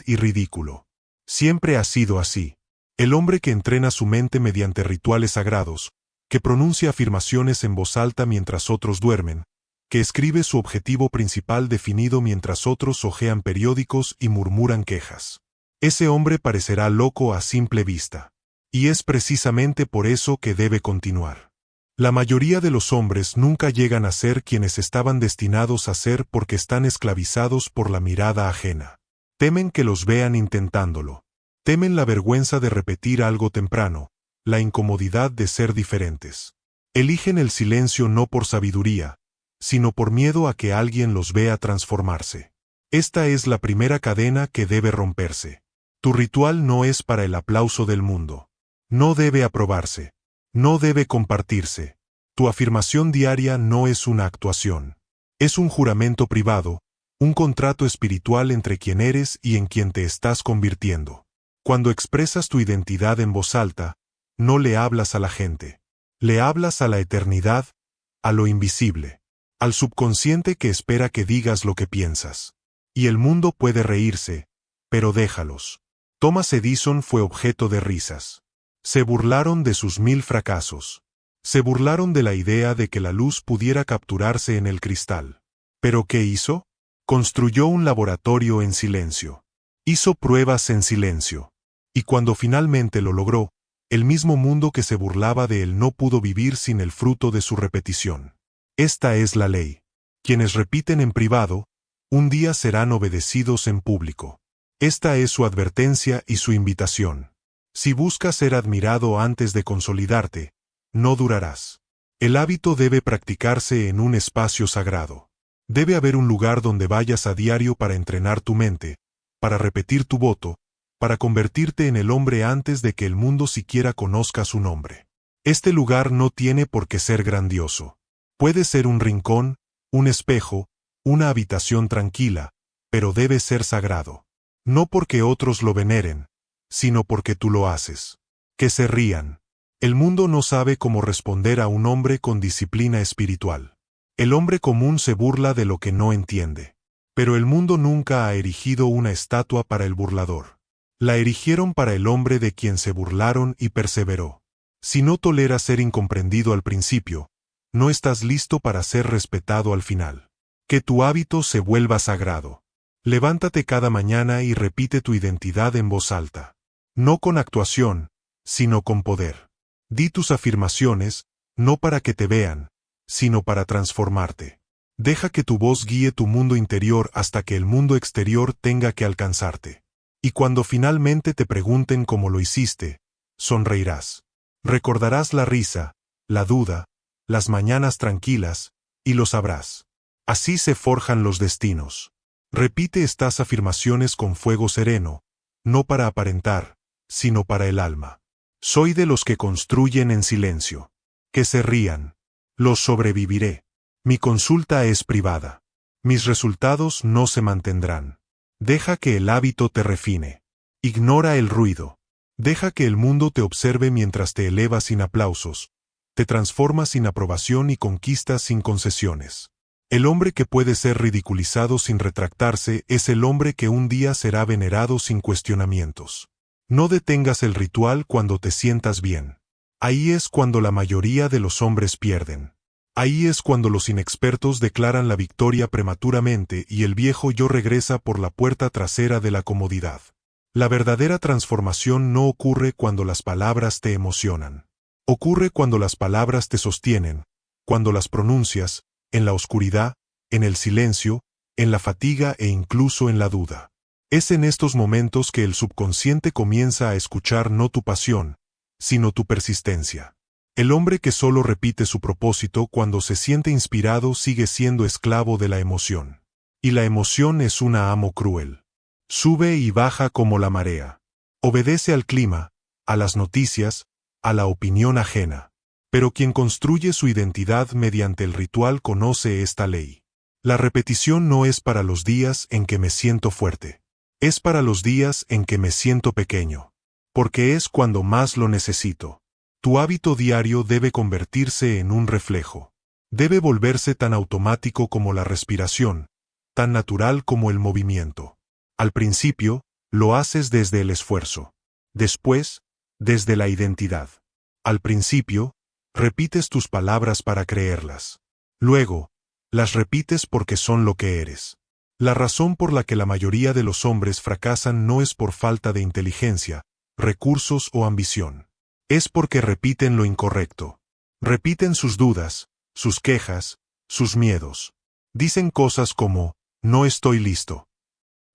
y ridículo. Siempre ha sido así. El hombre que entrena su mente mediante rituales sagrados, que pronuncia afirmaciones en voz alta mientras otros duermen, que escribe su objetivo principal definido mientras otros hojean periódicos y murmuran quejas. Ese hombre parecerá loco a simple vista. Y es precisamente por eso que debe continuar. La mayoría de los hombres nunca llegan a ser quienes estaban destinados a ser porque están esclavizados por la mirada ajena. Temen que los vean intentándolo. Temen la vergüenza de repetir algo temprano, la incomodidad de ser diferentes. Eligen el silencio no por sabiduría, sino por miedo a que alguien los vea transformarse. Esta es la primera cadena que debe romperse. Tu ritual no es para el aplauso del mundo. No debe aprobarse. No debe compartirse. Tu afirmación diaria no es una actuación. Es un juramento privado, un contrato espiritual entre quien eres y en quien te estás convirtiendo. Cuando expresas tu identidad en voz alta, no le hablas a la gente. Le hablas a la eternidad, a lo invisible. Al subconsciente que espera que digas lo que piensas. Y el mundo puede reírse, pero déjalos. Thomas Edison fue objeto de risas. Se burlaron de sus 1000 fracasos. Se burlaron de la idea de que la luz pudiera capturarse en el cristal. ¿Pero qué hizo? Construyó un laboratorio en silencio. Hizo pruebas en silencio. Y cuando finalmente lo logró, el mismo mundo que se burlaba de él no pudo vivir sin el fruto de su repetición. Esta es la ley. Quienes repiten en privado, un día serán obedecidos en público. Esta es su advertencia y su invitación. Si buscas ser admirado antes de consolidarte, no durarás. El hábito debe practicarse en un espacio sagrado. Debe haber un lugar donde vayas a diario para entrenar tu mente, para repetir tu voto, para convertirte en el hombre antes de que el mundo siquiera conozca su nombre. Este lugar no tiene por qué ser grandioso. Puede ser un rincón, un espejo, una habitación tranquila, pero debe ser sagrado. No porque otros lo veneren, sino porque tú lo haces. Que se rían. El mundo no sabe cómo responder a un hombre con disciplina espiritual. El hombre común se burla de lo que no entiende. Pero el mundo nunca ha erigido una estatua para el burlador. La erigieron para el hombre de quien se burlaron y perseveró. Si no toleras ser incomprendido al principio, no estás listo para ser respetado al final. Que tu hábito se vuelva sagrado. Levántate cada mañana y repite tu identidad en voz alta. No con actuación, sino con poder. Di tus afirmaciones, no para que te vean, sino para transformarte. Deja que tu voz guíe tu mundo interior hasta que el mundo exterior tenga que alcanzarte. Y cuando finalmente te pregunten cómo lo hiciste, sonreirás. Recordarás la risa, la duda, las mañanas tranquilas, y lo sabrás. Así se forjan los destinos. Repite estas afirmaciones con fuego sereno, no para aparentar, sino para el alma. Soy de los que construyen en silencio. Que se rían. Los sobreviviré. Mi consulta es privada. Mis resultados no se mantendrán. Deja que el hábito te refine. Ignora el ruido. Deja que el mundo te observe mientras te elevas sin aplausos, te transformas sin aprobación y conquistas sin concesiones. El hombre que puede ser ridiculizado sin retractarse es el hombre que un día será venerado sin cuestionamientos. No detengas el ritual cuando te sientas bien. Ahí es cuando la mayoría de los hombres pierden. Ahí es cuando los inexpertos declaran la victoria prematuramente y el viejo yo regresa por la puerta trasera de la comodidad. La verdadera transformación no ocurre cuando las palabras te emocionan. Ocurre cuando las palabras te sostienen, cuando las pronuncias, en la oscuridad, en el silencio, en la fatiga e incluso en la duda. Es en estos momentos que el subconsciente comienza a escuchar no tu pasión, sino tu persistencia. El hombre que solo repite su propósito cuando se siente inspirado sigue siendo esclavo de la emoción. Y la emoción es una amo cruel. Sube y baja como la marea. Obedece al clima, a las noticias, a la opinión ajena. Pero quien construye su identidad mediante el ritual conoce esta ley. La repetición no es para los días en que me siento fuerte. Es para los días en que me siento pequeño. Porque es cuando más lo necesito. Tu hábito diario debe convertirse en un reflejo. Debe volverse tan automático como la respiración, tan natural como el movimiento. Al principio, lo haces desde el esfuerzo. Después, desde la identidad. Al principio, repites tus palabras para creerlas. Luego, las repites porque son lo que eres. La razón por la que la mayoría de los hombres fracasan no es por falta de inteligencia, recursos o ambición. Es porque repiten lo incorrecto. Repiten sus dudas, sus quejas, sus miedos. Dicen cosas como, no estoy listo.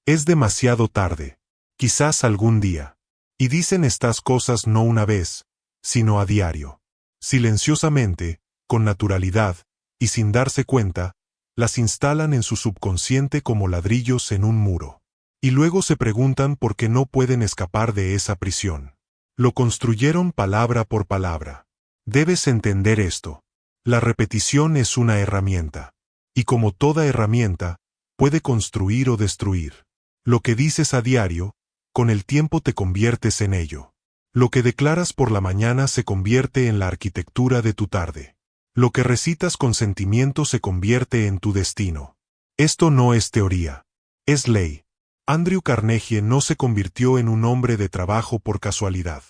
Es demasiado tarde. Quizás algún día. Y dicen estas cosas no una vez, sino a diario. Silenciosamente, con naturalidad, y sin darse cuenta, las instalan en su subconsciente como ladrillos en un muro. Y luego se preguntan por qué no pueden escapar de esa prisión. Lo construyeron palabra por palabra. Debes entender esto. La repetición es una herramienta. Y como toda herramienta, puede construir o destruir. Lo que dices a diario, con el tiempo te conviertes en ello. Lo que declaras por la mañana se convierte en la arquitectura de tu tarde. Lo que recitas con sentimiento se convierte en tu destino. Esto no es teoría. Es ley. Andrew Carnegie no se convirtió en un hombre de trabajo por casualidad.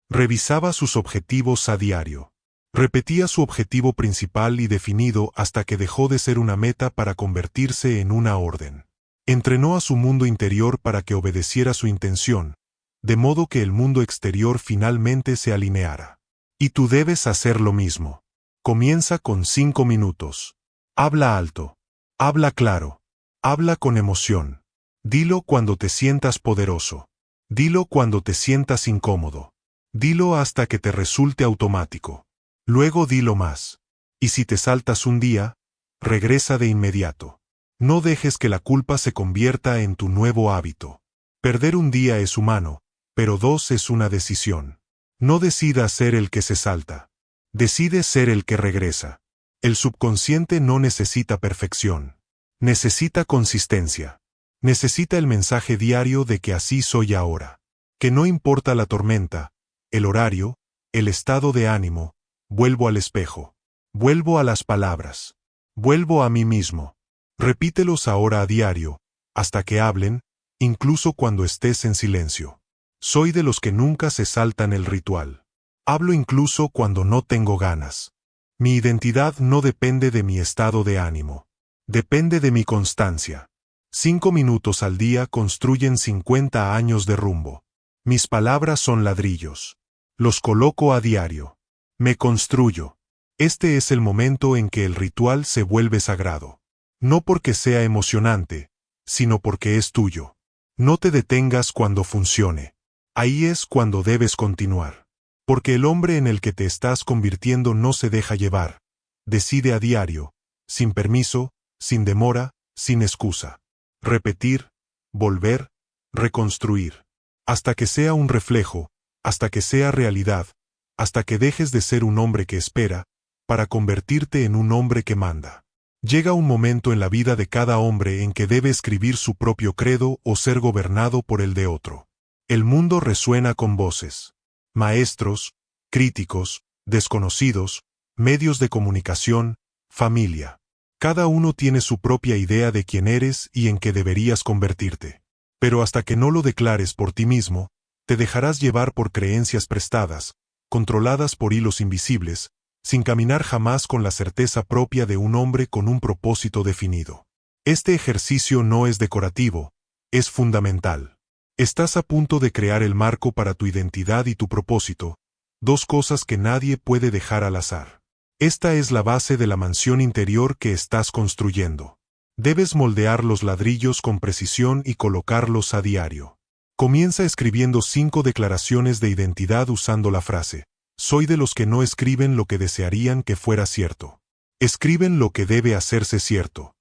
Revisaba sus objetivos a diario. Repetía su objetivo principal y definido hasta que dejó de ser una meta para convertirse en una orden. Entrenó a su mundo interior para que obedeciera su intención, de modo que el mundo exterior finalmente se alineara. Y tú debes hacer lo mismo. Comienza con 5 minutos. Habla alto. Habla claro. Habla con emoción. Dilo cuando te sientas poderoso. Dilo cuando te sientas incómodo. Dilo hasta que te resulte automático. Luego dilo más. Y si te saltas un día, regresa de inmediato. No dejes que la culpa se convierta en tu nuevo hábito. Perder un día es humano, pero 2 es una decisión. No decidas ser el que se salta. Decide ser el que regresa. El subconsciente no necesita perfección. Necesita consistencia. Necesita el mensaje diario de que así soy ahora. Que no importa la tormenta, el horario, el estado de ánimo, vuelvo al espejo. Vuelvo a las palabras. Vuelvo a mí mismo. Repítelos ahora a diario, hasta que hablen, incluso cuando estés en silencio. Soy de los que nunca se saltan el ritual. Hablo incluso cuando no tengo ganas. Mi identidad no depende de mi estado de ánimo. Depende de mi constancia. 5 minutos al día construyen 50 años de rumbo. Mis palabras son ladrillos. Los coloco a diario. Me construyo. Este es el momento en que el ritual se vuelve sagrado. No porque sea emocionante, sino porque es tuyo. No te detengas cuando funcione. Ahí es cuando debes continuar. Porque el hombre en el que te estás convirtiendo no se deja llevar. Decide a diario, sin permiso, sin demora, sin excusa. Repetir, volver, reconstruir. Hasta que sea un reflejo, hasta que sea realidad, hasta que dejes de ser un hombre que espera, para convertirte en un hombre que manda. Llega un momento en la vida de cada hombre en que debe escribir su propio credo o ser gobernado por el de otro. El mundo resuena con voces. Maestros, críticos, desconocidos, medios de comunicación, familia. Cada uno tiene su propia idea de quién eres y en qué deberías convertirte. Pero hasta que no lo declares por ti mismo, te dejarás llevar por creencias prestadas, controladas por hilos invisibles, sin caminar jamás con la certeza propia de un hombre con un propósito definido. Este ejercicio no es decorativo, es fundamental. Estás a punto de crear el marco para tu identidad y tu propósito, 2 cosas que nadie puede dejar al azar. Esta es la base de la mansión interior que estás construyendo. Debes moldear los ladrillos con precisión y colocarlos a diario. Comienza escribiendo 5 declaraciones de identidad usando la frase: soy de los que no escriben lo que desearían que fuera cierto. Escriben lo que debe hacerse cierto.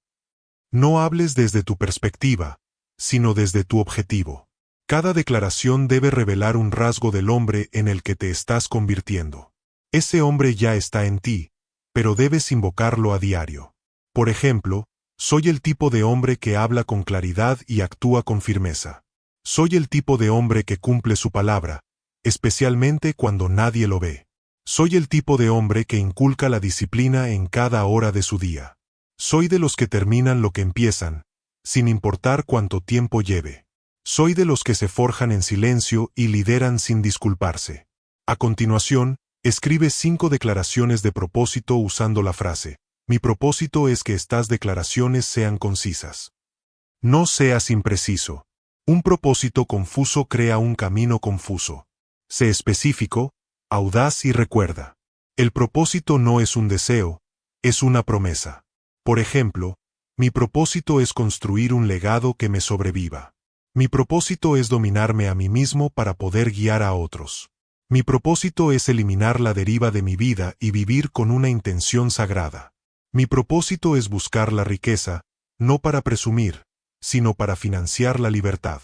No hables desde tu perspectiva, sino desde tu objetivo. Cada declaración debe revelar un rasgo del hombre en el que te estás convirtiendo. Ese hombre ya está en ti, pero debes invocarlo a diario. Por ejemplo, soy el tipo de hombre que habla con claridad y actúa con firmeza. Soy el tipo de hombre que cumple su palabra, especialmente cuando nadie lo ve. Soy el tipo de hombre que inculca la disciplina en cada hora de su día. Soy de los que terminan lo que empiezan, sin importar cuánto tiempo lleve. Soy de los que se forjan en silencio y lideran sin disculparse. A continuación, escribe 5 declaraciones de propósito usando la frase: mi propósito es que estas declaraciones sean concisas. No seas impreciso. Un propósito confuso crea un camino confuso. Sé específico, audaz y recuerda. El propósito no es un deseo, es una promesa. Por ejemplo, mi propósito es construir un legado que me sobreviva. Mi propósito es dominarme a mí mismo para poder guiar a otros. Mi propósito es eliminar la deriva de mi vida y vivir con una intención sagrada. Mi propósito es buscar la riqueza, no para presumir, sino para financiar la libertad.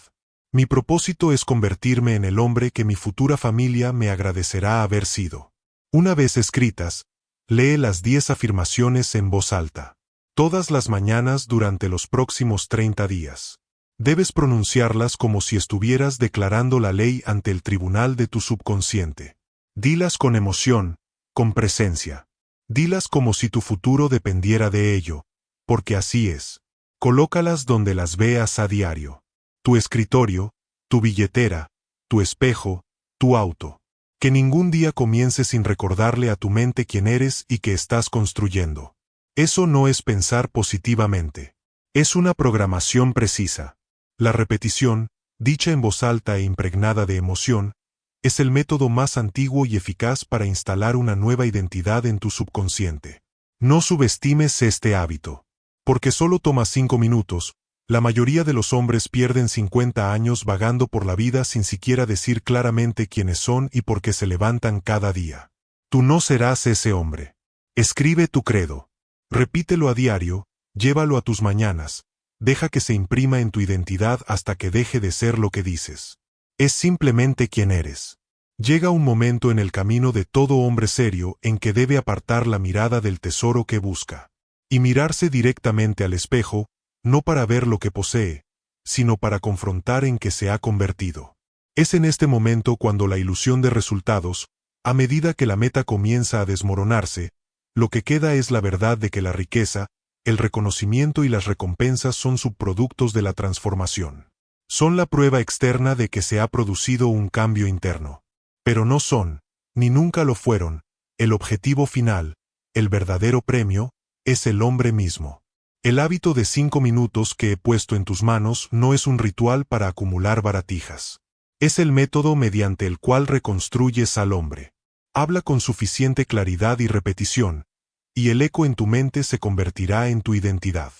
Mi propósito es convertirme en el hombre que mi futura familia me agradecerá haber sido. Una vez escritas, lee las 10 afirmaciones en voz alta. Todas las mañanas durante los próximos 30 días. Debes pronunciarlas como si estuvieras declarando la ley ante el tribunal de tu subconsciente. Dilas con emoción, con presencia. Dilas como si tu futuro dependiera de ello, porque así es. Colócalas donde las veas a diario. tu escritorio, tu billetera, tu espejo, tu auto. Que ningún día comience sin recordarle a tu mente quién eres y qué estás construyendo. Eso no es pensar positivamente. Es una programación precisa. La repetición, dicha en voz alta e impregnada de emoción, es el método más antiguo y eficaz para instalar una nueva identidad en tu subconsciente. No subestimes este hábito. Porque solo toma 5 minutos, la mayoría de los hombres pierden 50 años vagando por la vida sin siquiera decir claramente quiénes son y por qué se levantan cada día. Tú no serás ese hombre. Escribe tu credo. Repítelo a diario, llévalo a tus mañanas, deja que se imprima en tu identidad hasta que deje de ser lo que dices. Es simplemente quien eres. Llega un momento en el camino de todo hombre serio en que debe apartar la mirada del tesoro que busca. Y mirarse directamente al espejo, no para ver lo que posee, sino para confrontar en qué se ha convertido. Es en este momento cuando la ilusión de resultados, a medida que la meta comienza a desmoronarse, lo que queda es la verdad de que la riqueza, el reconocimiento y las recompensas son subproductos de la transformación. Son la prueba externa de que se ha producido un cambio interno. Pero no son, ni nunca lo fueron, el objetivo final, el verdadero premio, es el hombre mismo. El hábito de 5 minutos que he puesto en tus manos no es un ritual para acumular baratijas. Es el método mediante el cual reconstruyes al hombre. Habla con suficiente claridad y repetición, y el eco en tu mente se convertirá en tu identidad.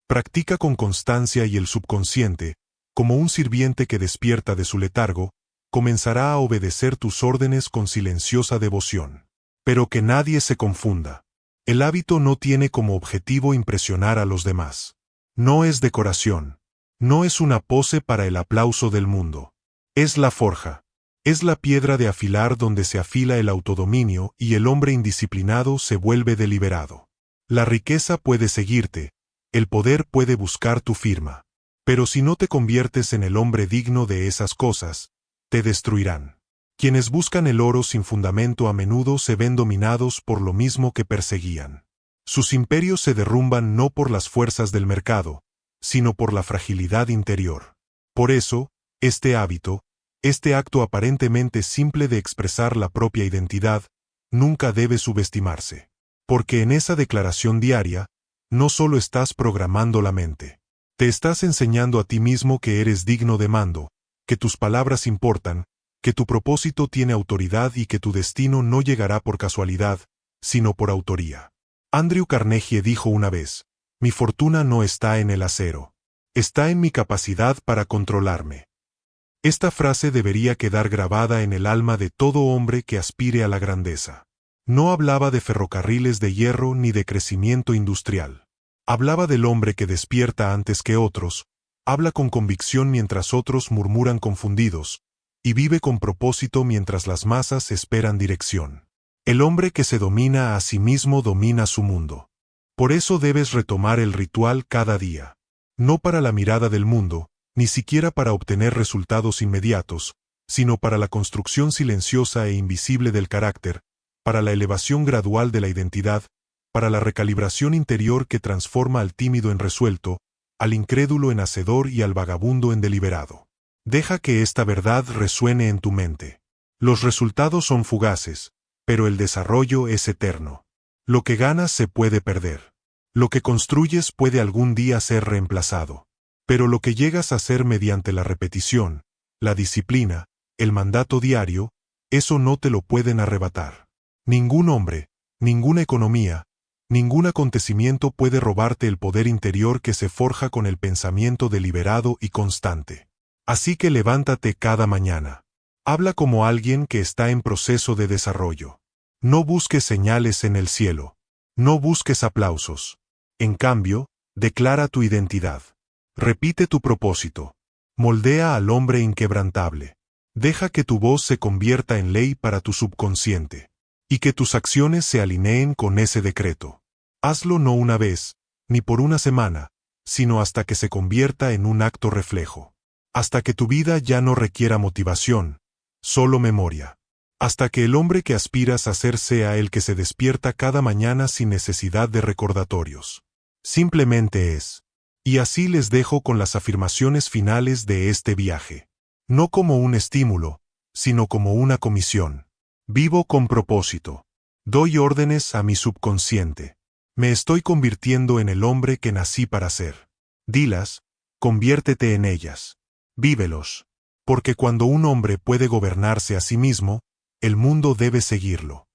Practica con constancia y el subconsciente, como un sirviente que despierta de su letargo, comenzará a obedecer tus órdenes con silenciosa devoción. Pero que nadie se confunda. El hábito no tiene como objetivo impresionar a los demás. No es decoración. No es una pose para el aplauso del mundo. Es la forja. Es la piedra de afilar donde se afila el autodominio y el hombre indisciplinado se vuelve deliberado. La riqueza puede seguirte, el poder puede buscar tu firma. Pero si no te conviertes en el hombre digno de esas cosas, te destruirán. Quienes buscan el oro sin fundamento a menudo se ven dominados por lo mismo que perseguían. Sus imperios se derrumban no por las fuerzas del mercado, sino por la fragilidad interior. Por eso, este hábito, este acto aparentemente simple de expresar la propia identidad, nunca debe subestimarse. Porque en esa declaración diaria, no solo estás programando la mente. Te estás enseñando a ti mismo que eres digno de mando, que tus palabras importan, que tu propósito tiene autoridad y que tu destino no llegará por casualidad, sino por autoría. Andrew Carnegie dijo una vez, mi fortuna no está en el acero. Está en mi capacidad para controlarme. Esta frase debería quedar grabada en el alma de todo hombre que aspire a la grandeza. No hablaba de ferrocarriles de hierro ni de crecimiento industrial. Hablaba del hombre que despierta antes que otros, habla con convicción mientras otros murmuran confundidos, y vive con propósito mientras las masas esperan dirección. El hombre que se domina a sí mismo domina su mundo. Por eso debes retomar el ritual cada día. No para la mirada del mundo, ni siquiera para obtener resultados inmediatos, sino para la construcción silenciosa e invisible del carácter, para la elevación gradual de la identidad, para la recalibración interior que transforma al tímido en resuelto, al incrédulo en hacedor y al vagabundo en deliberado. Deja que esta verdad resuene en tu mente. Los resultados son fugaces, pero el desarrollo es eterno. Lo que ganas se puede perder. Lo que construyes puede algún día ser reemplazado. Pero lo que llegas a ser mediante la repetición, la disciplina, el mandato diario, eso no te lo pueden arrebatar. Ningún hombre, ninguna economía, ningún acontecimiento puede robarte el poder interior que se forja con el pensamiento deliberado y constante. Así que levántate cada mañana. Habla como alguien que está en proceso de desarrollo. No busques señales en el cielo. No busques aplausos. En cambio, declara tu identidad. Repite tu propósito. Moldea al hombre inquebrantable. Deja que tu voz se convierta en ley para tu subconsciente. Y que tus acciones se alineen con ese decreto. Hazlo no una vez, ni por una semana, sino hasta que se convierta en un acto reflejo. Hasta que tu vida ya no requiera motivación, solo memoria. Hasta que el hombre que aspiras a ser sea el que se despierta cada mañana sin necesidad de recordatorios. Simplemente es. Y así les dejo con las afirmaciones finales de este viaje. No como un estímulo, sino como una comisión. Vivo con propósito. Doy órdenes a mi subconsciente. Me estoy convirtiendo en el hombre que nací para ser. Dilas, conviértete en ellas. Vívelos. Porque cuando un hombre puede gobernarse a sí mismo, el mundo debe seguirlo.